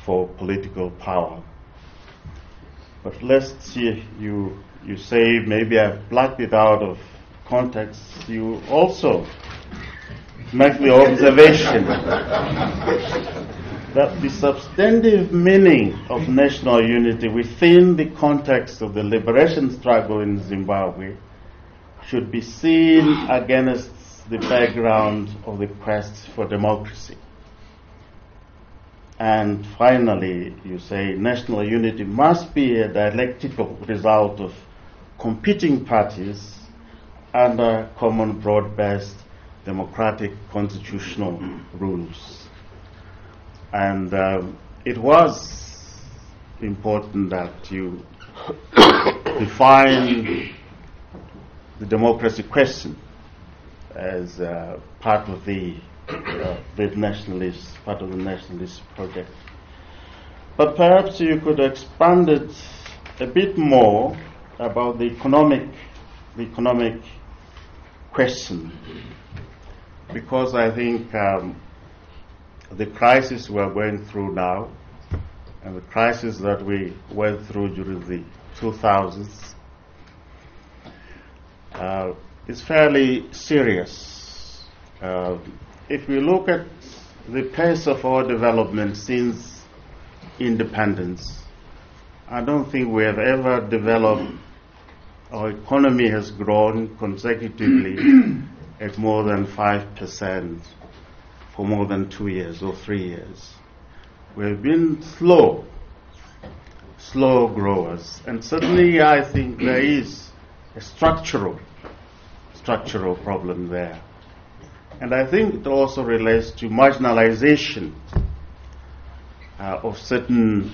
for political power. But lest you say, maybe I've plucked it out of context, you also make the observation that the substantive meaning of national unity within the context of the liberation struggle in Zimbabwe should be seen against the background of the quest for democracy. And finally, you say national unity must be a dialectical result of competing parties under common broad-based democratic constitutional rules. And it was important that you define the democracy question as part of the nationalist, part of the nationalist project. But perhaps you could expand it a bit more about the economic question, because I think the crisis we are going through now, and the crisis that we went through during the 2000s, is fairly serious. If we look at the pace of our development since independence, I don't think we have ever developed, our economy has grown consecutively at more than 5% for more than 2 years or 3 years. We've been slow growers, and certainly I think there is a structural problem there. And I think it also relates to marginalization of certain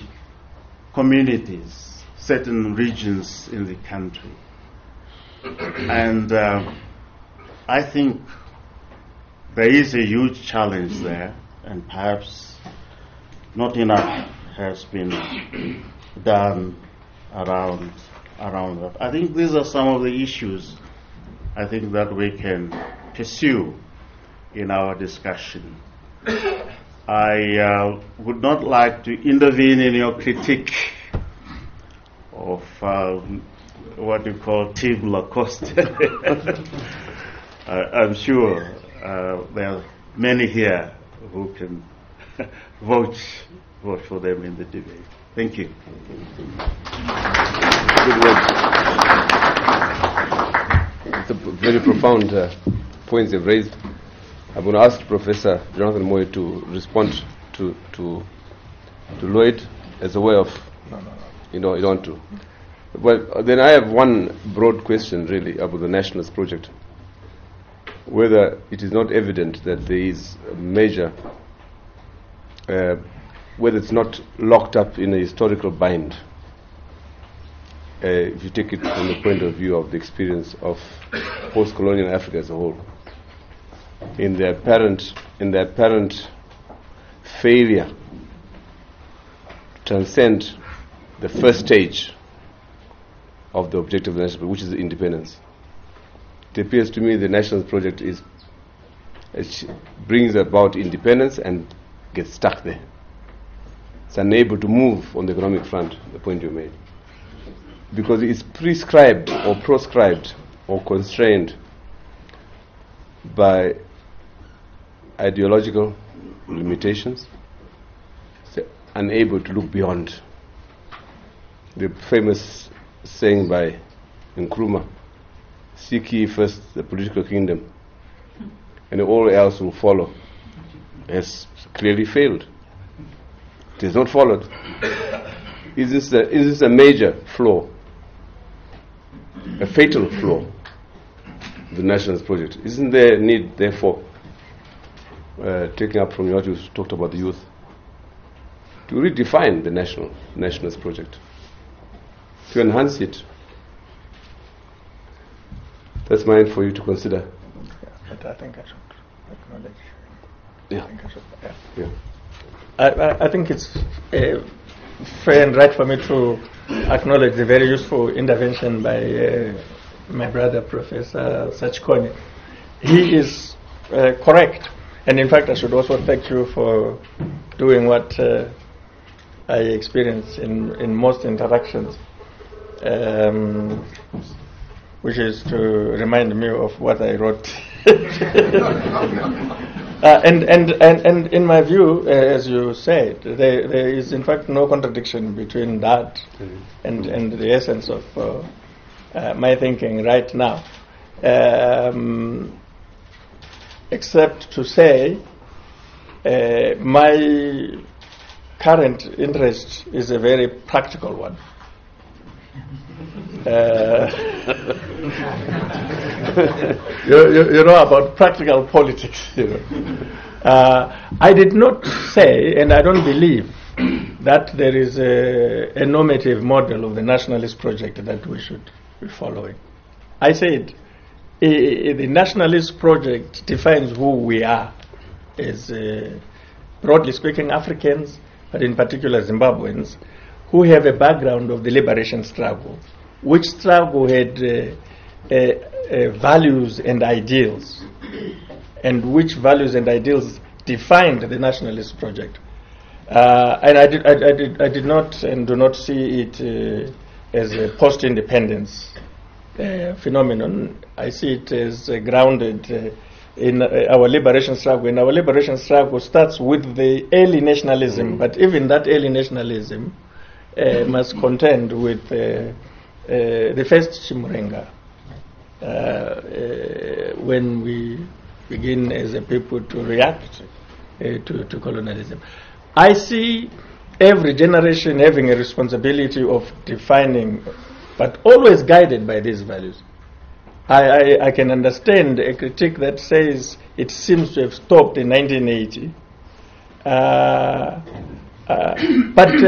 communities, certain regions in the country. And I think there is a huge challenge there, and perhaps not enough has been done around that. I think these are some of the issues I think that we can pursue in our discussion. I would not like to intervene in your critique of what you call Team Lacoste. I'm sure there are many here who can vote for them in the debate. Thank you. Good words. It's a very profound points you've raised. I'm going to ask Professor Jonathan Moyo to respond to Lloyd as a way of, you don't want to. Well, then I have one broad question really about the nationalist project. Whether it is not evident that there is a major, whether it's not locked up in a historical bind, if you take it from the point of view of the experience of post-colonial Africa as a whole, in their apparent failure to transcend the first stage of the objective of the national, which is independence. It appears to me the national project brings about independence and gets stuck there. It's unable to move on the economic front, the point you made, because it's prescribed or proscribed or constrained by ideological limitations. It's unable to look beyond. The famous saying by Nkrumah, seek ye first the political kingdom, and all else will follow, has clearly failed. It has not followed. Is this a major flaw, a fatal flaw, the nationalist project? Isn't there a need, therefore, taking up from what you talked about the youth, to redefine the nationalist project, to enhance it? That's mine for you to consider. Yeah, but I think I should acknowledge. Yeah. I think I should. Yeah. I think it's fair and right for me to acknowledge the very useful intervention by my brother, Professor Sachikone. He is correct. And in fact, I should also thank you for doing what I experience in most interactions, which is to remind me of what I wrote. And in my view, as you said, there is in fact no contradiction between that and the essence of my thinking right now, except to say my current interest is a very practical one. You know about practical politics. I did not say, and I don't believe, that there is a normative model of the nationalist project that we should be following. I said the nationalist project defines who we are as, broadly speaking, Africans, but in particular Zimbabweans, who have a background of the liberation struggle, which struggle had values and ideals, and which values and ideals defined the nationalist project. And I did not and do not see it as a post-independence phenomenon. I see it as grounded in our liberation struggle. And our liberation struggle starts with the early nationalism, but even that early nationalism must contend with the first Chimurenga, when we begin as a people to react to colonialism. I see every generation having a responsibility of defining, but always guided by these values. I can understand a critique that says it seems to have stopped in 1980. But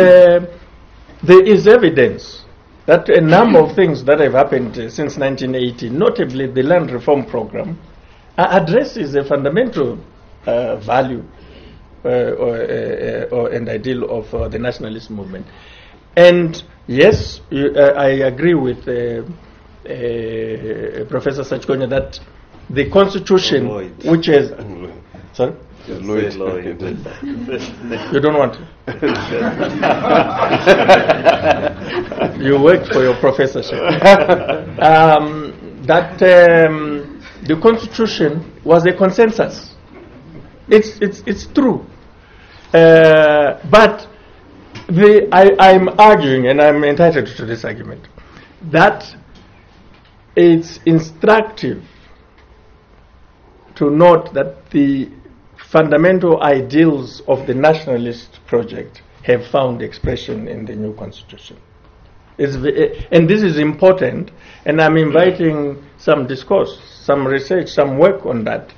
there is evidence that a number of things that have happened since 1980, notably the land reform program, addresses a fundamental value and ideal of the nationalist movement. And yes, I agree with Professor Sachikonya that the Constitution, which is... Sorry? You don't want to? You worked for your professorship. That the Constitution was a consensus. It's true. But I'm arguing, and I'm entitled to this argument, that it's instructive to note that the fundamental ideals of the nationalist project have found expression in the new constitution. And this is important, and I'm inviting some discourse, some research, some work on that,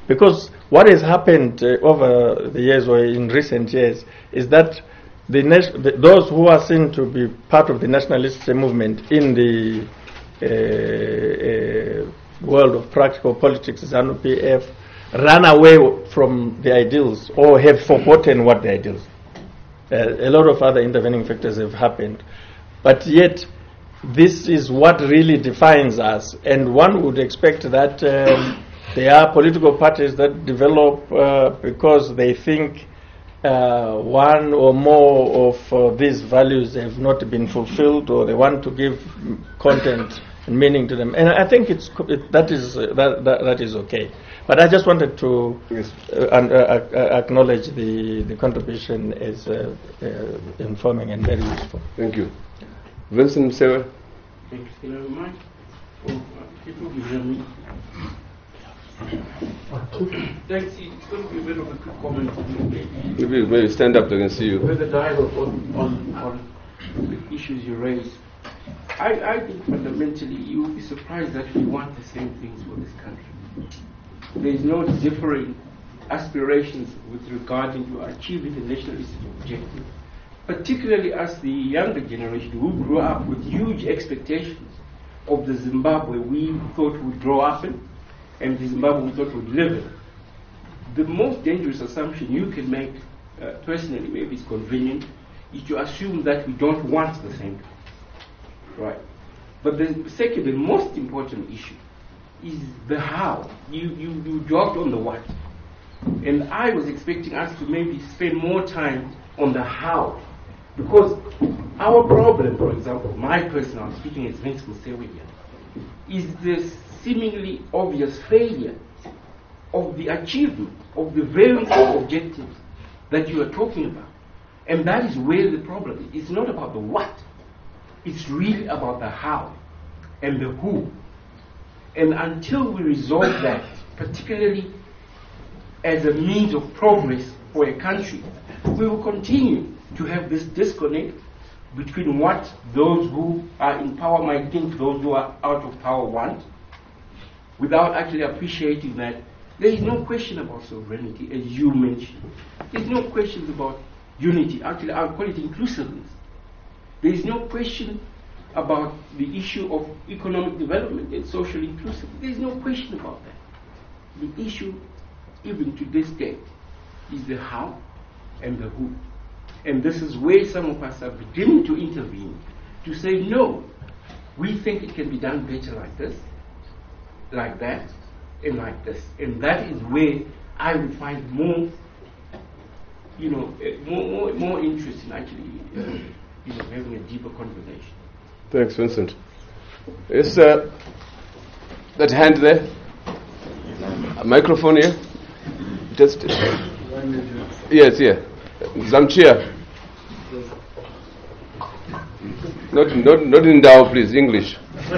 because what has happened over the years or in recent years is that those who are seen to be part of the nationalist movement in the world of practical politics, ZANU-PF, run away from the ideals or have forgotten what the ideals. A lot of other intervening factors have happened. But yet, this is what really defines us. And one would expect that there are political parties that develop because they think one or more of these values have not been fulfilled, or they want to give content and meaning to them. And I think that is okay. But I just wanted to acknowledge the contribution as informing and very useful. Thank you. Vincent Sewa. Thank you very much. People give me. Thanks. It's going to be a bit of a quick comment. Maybe stand up, they can see you. With the dialogue on the issues you raise, I think fundamentally you will be surprised that we want the same things for this country. There is no differing aspirations with regarding to achieving the nationalist objective, particularly as the younger generation who grew up with huge expectations of the Zimbabwe we thought would grow up in, and the Zimbabwe we thought would live in. The most dangerous assumption you can make, personally, maybe it's convenient, is to assume that we don't want the same thing. Right. But the second and most important issue is the how. You jogged on the what. And I was expecting us to maybe spend more time on the how. Because our problem, for example, my personal, speaking as Vince Musewe, is the seemingly obvious failure of the achievement of the various objectives that you are talking about. And that is where the problem is. It's not about the what. It's really about the how and the who. And until we resolve that, particularly as a means of progress for a country, we will continue to have this disconnect between what those who are in power might think those who are out of power want, without actually appreciating that there is no question about sovereignty, as you mentioned. There's no questions about unity. Actually, I would call it inclusiveness. There is no question about the issue of economic development and social inclusiveness. There's no question about that. The issue, even to this day, is the how and the who. And this is where some of us are beginning to intervene, to say, no, we think it can be done better like this, like that, and like this. And that is where I would find more, more interest in actually, having a deeper conversation. Thanks, Vincent. Is that hand there? A microphone here? Just yes, yeah. Zamchia. Not in Dao, please. English. I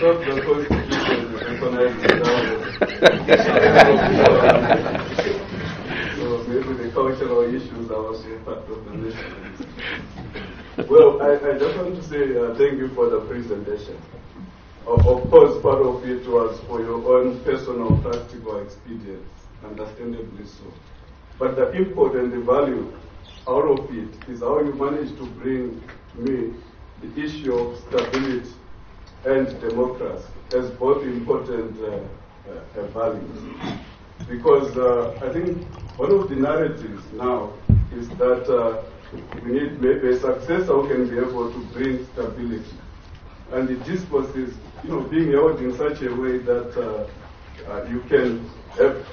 thought the Constitution recognized so maybe the cultural issues are also part of the nationalism. Well, I just want to say thank you for the presentation. Of course, part of it was for your own personal practical experience, understandably so. But the import and the value out of it is how you managed to bring me the issue of stability and democracy as both important values. Because I think one of the narratives now is that we need maybe a successor who can be able to bring stability. And the discourse is, being held in such a way that you can have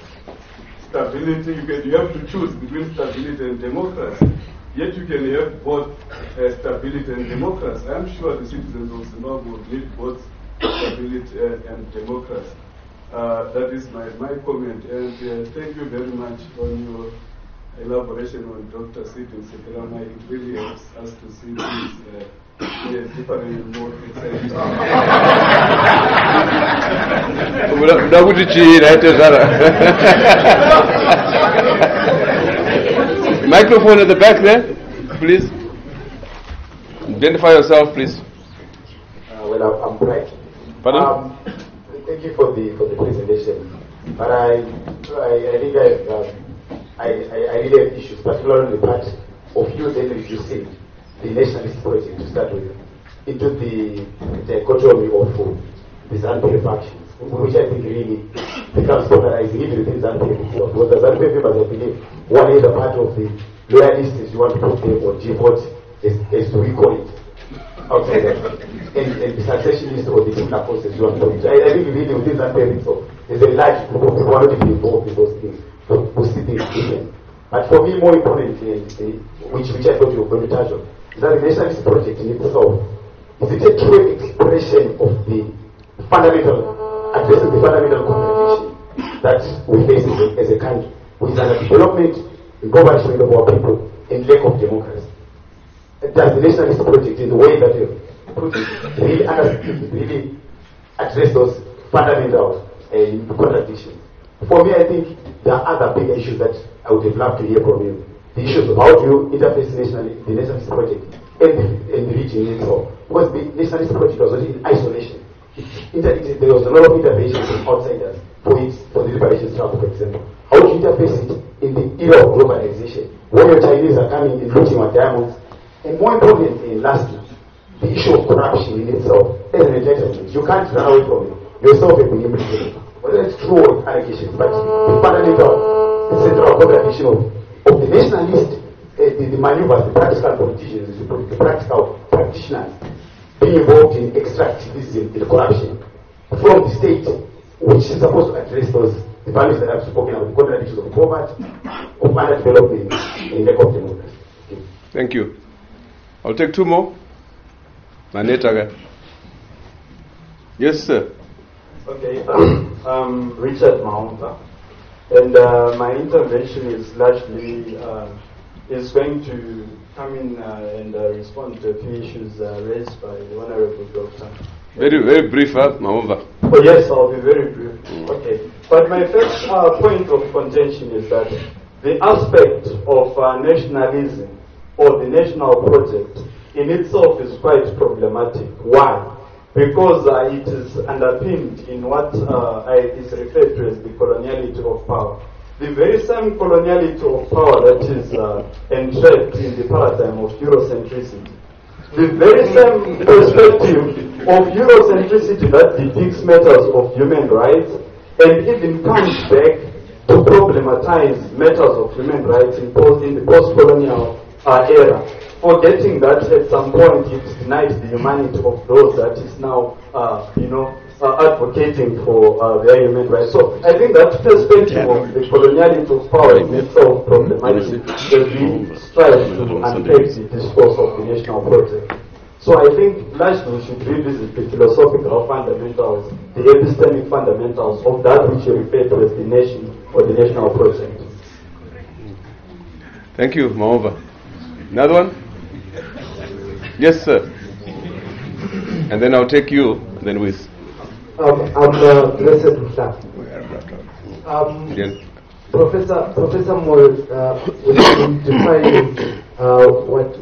stability, you have to choose between stability and democracy. Yet you can have both stability and democracy. I'm sure the citizens of Zimbabwe would need both stability and democracy. That is my comment. And thank you very much on your elaboration on Dr. Sekeramayi. It really helps us to see things in a different and more exciting. Microphone at the back there, please. Identify yourself, please. Well, I'm Bright. Pardon? Thank you for the presentation. But I think I really have issues, particularly on the part of you then reducing the nationalist project to start with into the dichotomy of the ZANU-PF factions, which I think really becomes polarizing even within ZANU-PF itself. Because the ZANU-PF members, I believe, one is a part of the loyalists, as you want to put them, or G-vote, as we call it, outside that, and the successionist or the similar forces, as you want to put it. I think really within ZANU-PF itself, there's a large group of people who are not even involved in those things, who see things different. But for me, more importantly, which I thought you were going to touch on, is that the nationalist project in itself, is it a true expression of the fundamental, addressing the fundamental contradiction that we face as a country, which is underdevelopment, impoverishment of our people, and lack of democracy? Does the nationalist project, in the way that you put it, really address those fundamental contradictions? For me, I think there are other big issues that I would have loved to hear from you. The issues of how do you interface the nationalist project and the region itself. Because the nationalist project was not in isolation. There was a lot of intervention from outsiders for the liberation struggle, for example. How do you interface it in the era of globalization, when your Chinese are coming and looting our diamonds? And more importantly, and lastly, the issue of corruption in itself as an entitlement. You can't run away from it. Yourself have been implicated. Whether it's true or allegations, but the fundamental, the central contradiction of the nationalist, the maneuvers, the practical politicians, the practical practitioners being involved in extractivism, in corruption from the state, which is supposed to address the values that I've spoken about, the contradictions of poverty, of underdevelopment, and lack of democracy. Thank you. I'll take two more. Manetaga. Yes, sir. Okay, Richard Maumba, and my intervention is largely is going to come in and respond to a few issues raised by the Honorable Doctor. Very brief, Maumba. Oh yes, I'll be very brief. Okay, but my first point of contention is that the aspect of nationalism or the national project in itself is quite problematic. Why? Because it is underpinned in what is referred to as the coloniality of power. The very same coloniality of power that is enshrined in the paradigm of Eurocentricity the very same perspective of Eurocentricity that depicts matters of human rights and even comes back to problematize matters of human rights in the post-colonial era, forgetting that at some point it denied the humanity of those that is now, advocating for their human rights. So I think that perspective of the coloniality of power is itself problematic as we strive to unpack the discourse of the national project. So I think largely we should revisit the philosophical fundamentals, the epistemic fundamentals of that which you refer to as the nation or the national project. Thank you, Mahova. Another one? Yes, sir. And then I'll take you, then with. I'm Blessed Mhla. Professor Moyo, when defining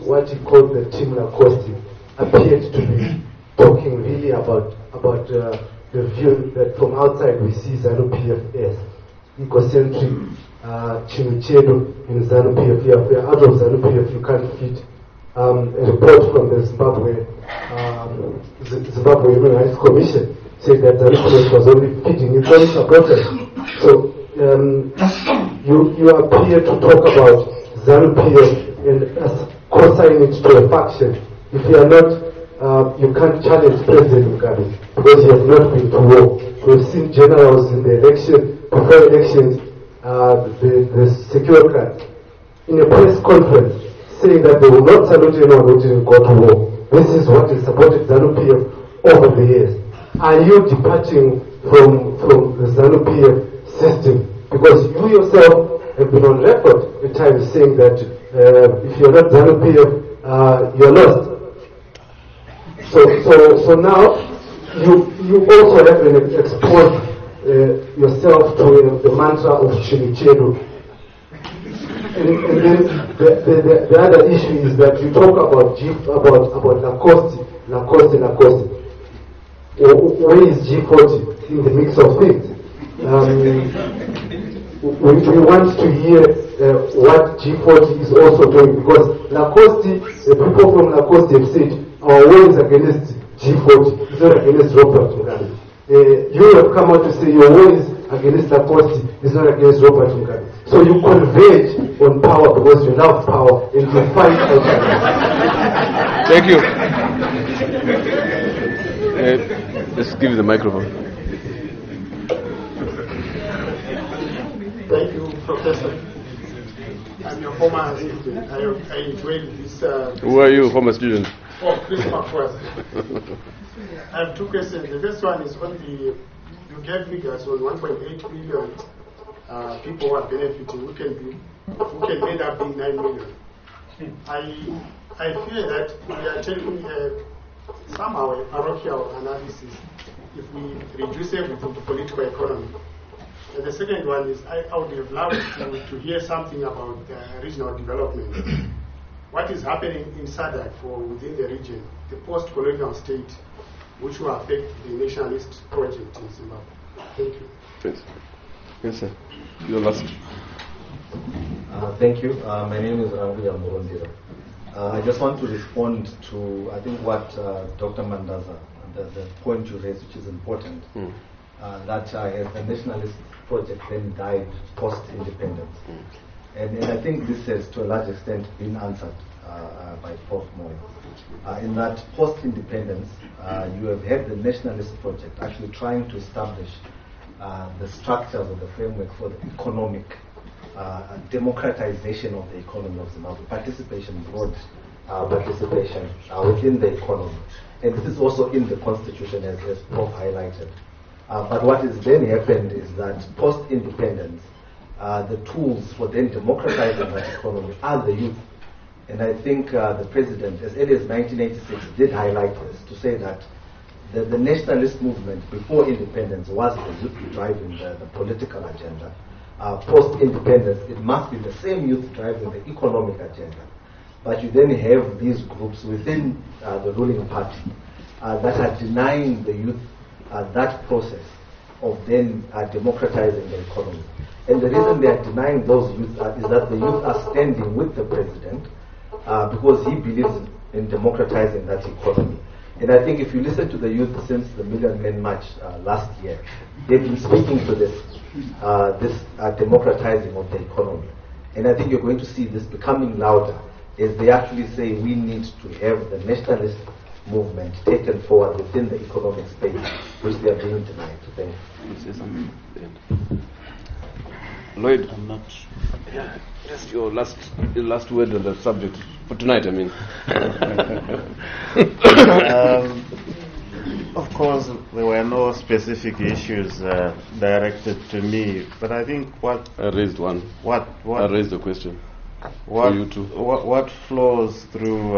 what he called the Timla Costi, appeared to be talking really about the view that from outside we see ZANU-PF as ecocentric, Chimichedo in ZANU-PF. Where out of ZANU-PF you can't fit. A report from the Zimbabwe Human Rights Commission said that ZANU-PF was only feeding its own supporters. So you appear to talk about ZANU-PF and co-sign it to a faction. If you are not, you can't challenge President Mugabe because he has not been to war. We've seen generals in the election, before elections, the security in a press conference saying that they will not salute anyone who didn't go to war. This is what has supported ZANU-PF over the years. Are you departing from the ZANU-PF system? Because you yourself have been on record at times saying that if you're not ZANU-PF, you're lost. So now you also have exposed yourself to the mantra of Chimichedo. And then the other issue is that you talk about Lacoste. Where is G40 in the mix of things? We want to hear what G40 is also doing, because the people from Lacoste have said our war is against G40, it's not against Robert Mugabe. You have come out to say your war is against Lacoste, it's not against Robert Mugabe. So you converge on power because you love power and you fight each other. Thank you. Let's give you the microphone. Thank you, Professor. I'm your former student. I enjoyed this. Who are you, former student? Oh, Chris McFarland. I have two questions. The first one is on you gave figures on 1.8 million people who are benefiting, who can end up being 9 million. I fear that we are taking somehow a parochial analysis if we reduce everything to political economy. And the second one is I would have loved to hear something about regional development. What is happening in SADC for within the region, the post-colonial state, which will affect the nationalist project in Zimbabwe? Thank you. Please. Yes, sir. You're last. Thank you. My name is Rambuya Murondira. I just want to respond to, I think, what Dr. Mandaza, the point you raised, which is important, that the nationalist project then died post-independence. And I think this has, to a large extent, been answered by Prof. Moyo. In that post-independence, you have had the nationalist project actually trying to establish the structures of the framework for the economic democratization of the economy of Zimbabwe, broad participation within the economy. And this is also in the constitution, as Prof highlighted. But what has then happened is that post-independence, the tools for then democratizing that economy are the youth. And I think the president, as early as 1986, did highlight this to say that the nationalist movement before independence was the youth driving the political agenda. Post-independence, it must be the same youth driving the economic agenda. But you then have these groups within the ruling party that are denying the youth that process of then democratizing the economy. And the reason they are denying those youth is that the youth are standing with the president because he believes in democratizing that economy. And I think if you listen to the youth since the Million Men March last year, they've been speaking to this democratizing of the economy. And I think you're going to see this becoming louder as they actually say we need to have the nationalist movement taken forward within the economic space, which they are being denied. Thank you. Lloyd, I'm not. Yeah, just your last word on the subject for tonight. I mean, of course, there were no specific issues directed to me, but I think what I raised one. What I raised the question what, for you too. What flows through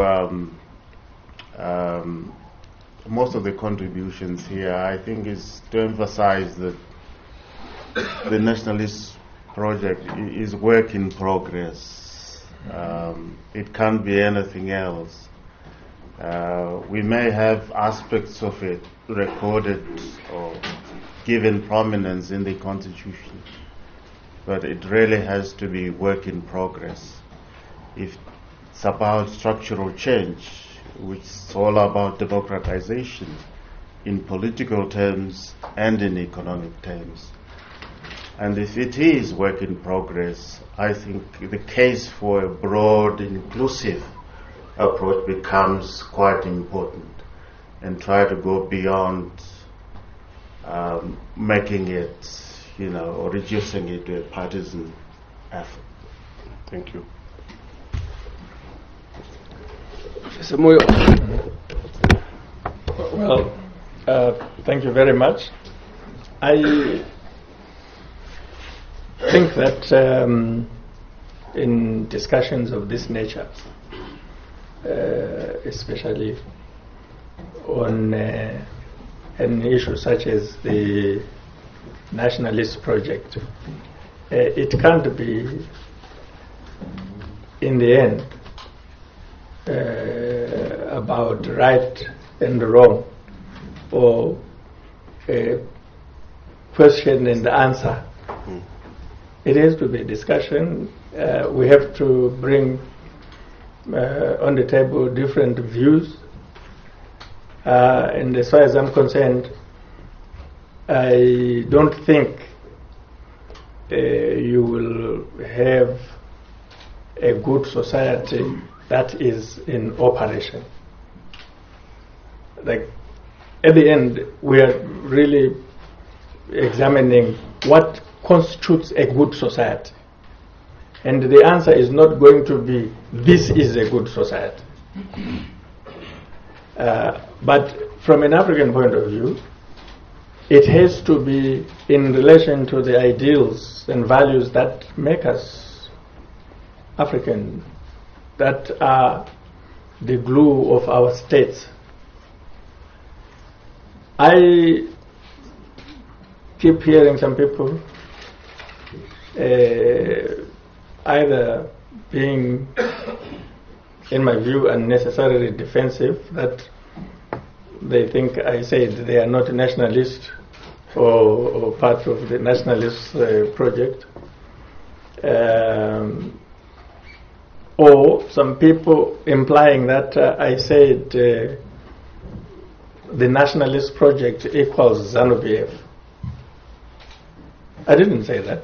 most of the contributions here, I think, is to emphasize that the nationalist project is work in progress. It can't be anything else. We may have aspects of it recorded or given prominence in the Constitution, but it really has to be work in progress. If it's about structural change, which is all about democratization in political terms and in economic terms. And if it is work in progress, I think the case for a broad, inclusive approach becomes quite important, and try to go beyond making it, or reducing it to a partisan effort. Thank you. Professor Moyo. Well, thank you very much. I think that in discussions of this nature, especially on an issue such as the nationalist project, it can't be, in the end, about right and wrong, or question and answer. It has to be a discussion. We have to bring on the table different views. And as far as I'm concerned, I don't think you will have a good society that is in operation. Like, at the end, we are really examining what constitutes a good society. And the answer is not going to be, this is a good society. But from an African point of view, it has to be in relation to the ideals and values that make us African, that are the glue of our states. I keep hearing some people either being, in my view, unnecessarily defensive, that they think I said they are not nationalist or part of the nationalist project. Or some people implying that I said the nationalist project equals ZANU-PF. I didn't say that.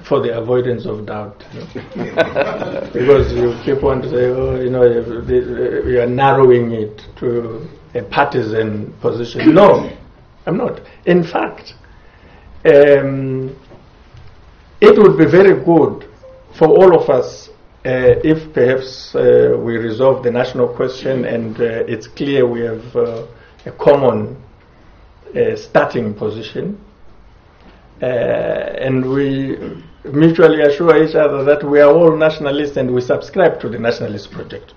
For the avoidance of doubt, because you keep on to say, we are narrowing it to a partisan position. No, I'm not. In fact, it would be very good for all of us if perhaps we resolve the national question and it's clear we have a common starting position, and we mutually assure each other that we are all nationalists and we subscribe to the nationalist project.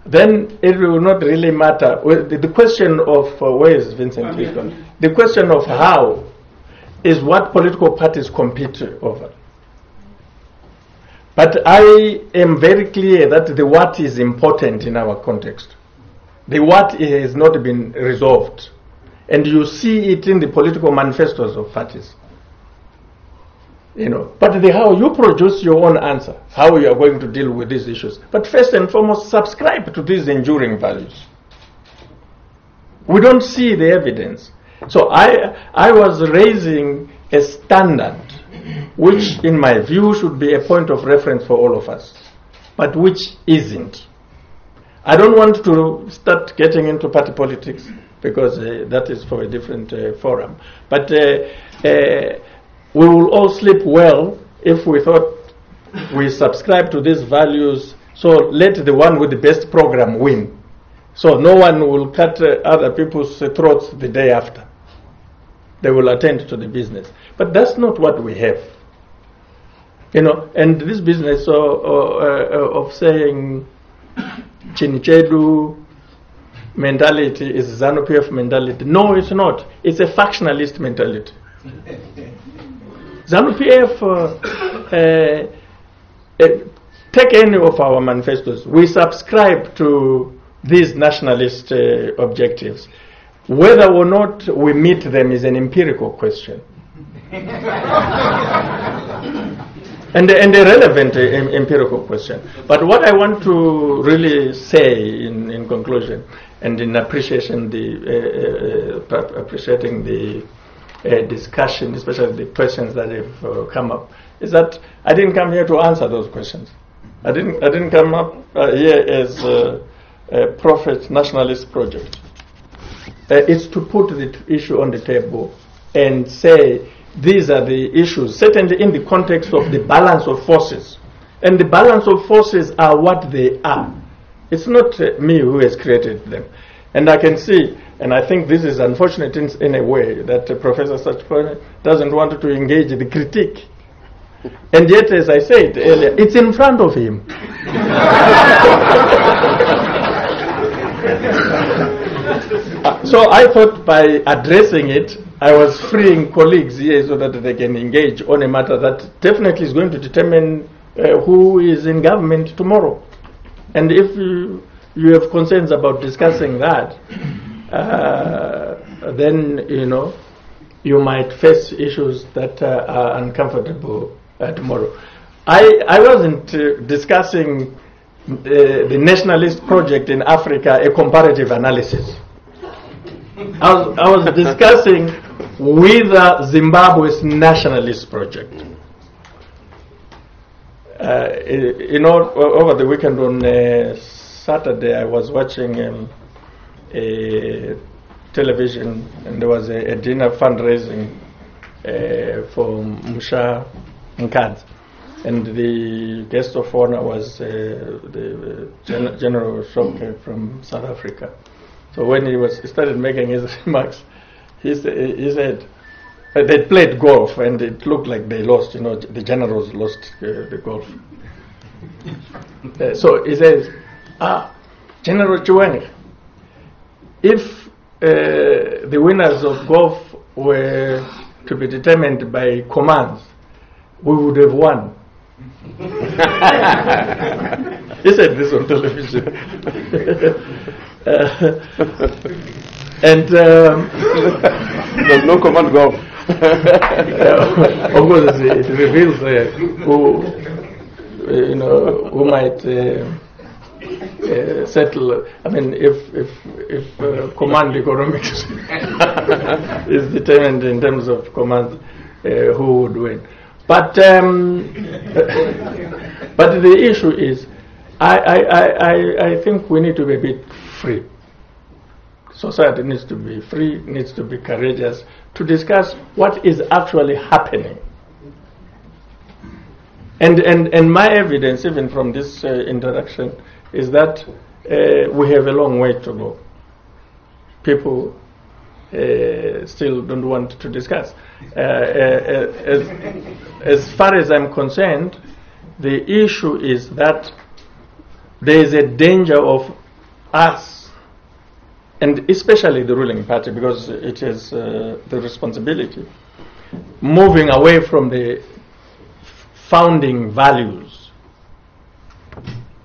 Then it will not really matter. The question of where is Vincent Hilton? The question of how is what political parties compete over. But I am very clear that the what is important in our context. The what has not been resolved. And you see it in the political manifestos of parties. You know, but the how you produce your own answer, how you are going to deal with these issues. But first and foremost, subscribe to these enduring values. We don't see the evidence. So I was raising a standard which, in my view, should be a point of reference for all of us, but which isn't. I don't want to start getting into party politics because that is for a different forum. But we will all sleep well if we thought we subscribe to these values, so let the one with the best program win. So no one will cut other people's throats the day after. They will attend to the business. But that's not what we have. You know, and this business of saying Chinichedu mentality is ZANU-PF mentality. No, it's not. It's a factionalist mentality. ZANU-PF, take any of our manifestos. We subscribe to these nationalist objectives. Whether or not we meet them is an empirical question. and a relevant empirical question. But what I want to really say in conclusion, and in appreciating the discussion, especially the questions that have come up, is that I didn't come here to answer those questions. I didn't come up here as a prophet nationalist project. It's to put the issue on the table and say these are the issues, certainly in the context of the balance of forces. And the balance of forces are what they are. It's not me who has created them. And I can see, and I think this is unfortunate in a way, that Professor Sachpone doesn't want to engage the critique. And yet, as I said earlier, it's in front of him. So I thought by addressing it, I was freeing colleagues here so that they can engage on a matter that definitely is going to determine who is in government tomorrow. And if you have concerns about discussing that, then, you know, you might face issues that are uncomfortable tomorrow. I wasn't discussing the nationalist project in Africa, a comparative analysis. I was discussing whether Zimbabwe's nationalist project. You know, over the weekend on Saturday, I was watching a television, and there was a dinner fundraising for Musha Nkadzi. And the guest of honor was the General Shonke from South Africa. So when he started making his remarks, he said they played golf and it looked like they lost. You know, the generals lost the golf. So he says, General Chiwenga, if the winners of golf were to be determined by commands, we would have won. He said this on television. And there's no command golf. Of course, it reveals who might settle. I mean, if command economics is determined in terms of command, who would win? But the issue is, I think we need to be a bit free. Society needs to be free, needs to be courageous to discuss what is actually happening. And my evidence, even from this introduction, is that we have a long way to go. People still don't want to discuss. As far as I'm concerned, the issue is that there is a danger of us, and especially the ruling party, because it has the responsibility, moving away from the founding values.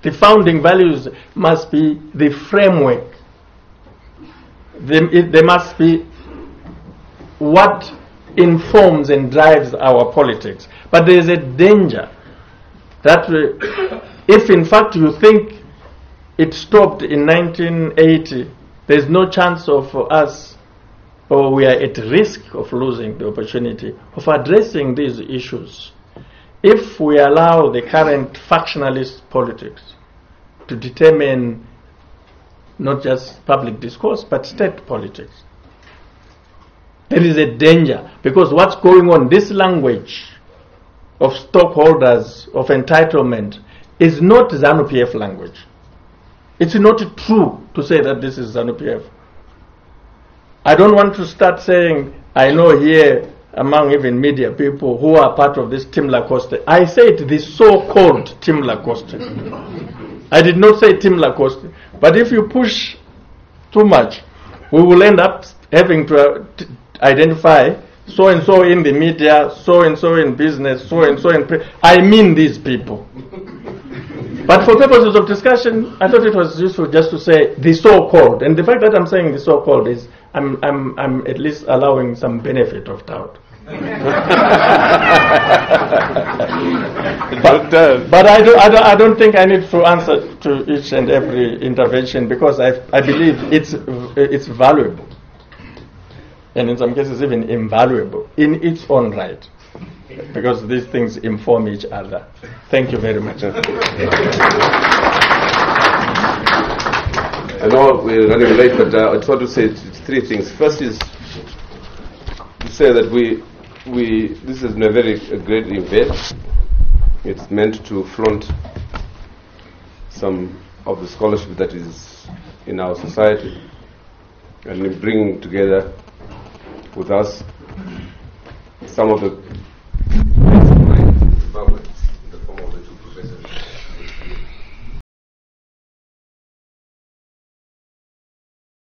The founding values must be the framework. They must be what informs and drives our politics. But there is a danger that if in fact you think it stopped in 1980, there's no chance of us, or we are at risk of losing the opportunity of addressing these issues if we allow the current factionalist politics to determine not just public discourse, but state politics. There is a danger, because what's going on, this language of stockholders, of entitlement, is not ZANU-PF language. It's not true to say that this is ZANU-PF. I don't want to start saying, I know here among even media people who are part of this Team Lacoste. I said the so-called Team Lacoste. I did not say Team Lacoste. But if you push too much, we will end up having to identify so-and-so in the media, so-and-so in business, so-and-so in... I mean these people. But for purposes of discussion, I thought it was useful just to say the so-called. And the fact that I'm saying the so-called is I'm at least allowing some benefit of doubt. but I don't think I need to answer to each and every intervention, because I believe it's valuable, and in some cases even invaluable in its own right, because these things inform each other. Thank you very much. I know we're running late, but I just want to say three things. First is to say that this is a very great event. It's meant to flaunt some of the scholarship that is in our society, and bring together with us some of the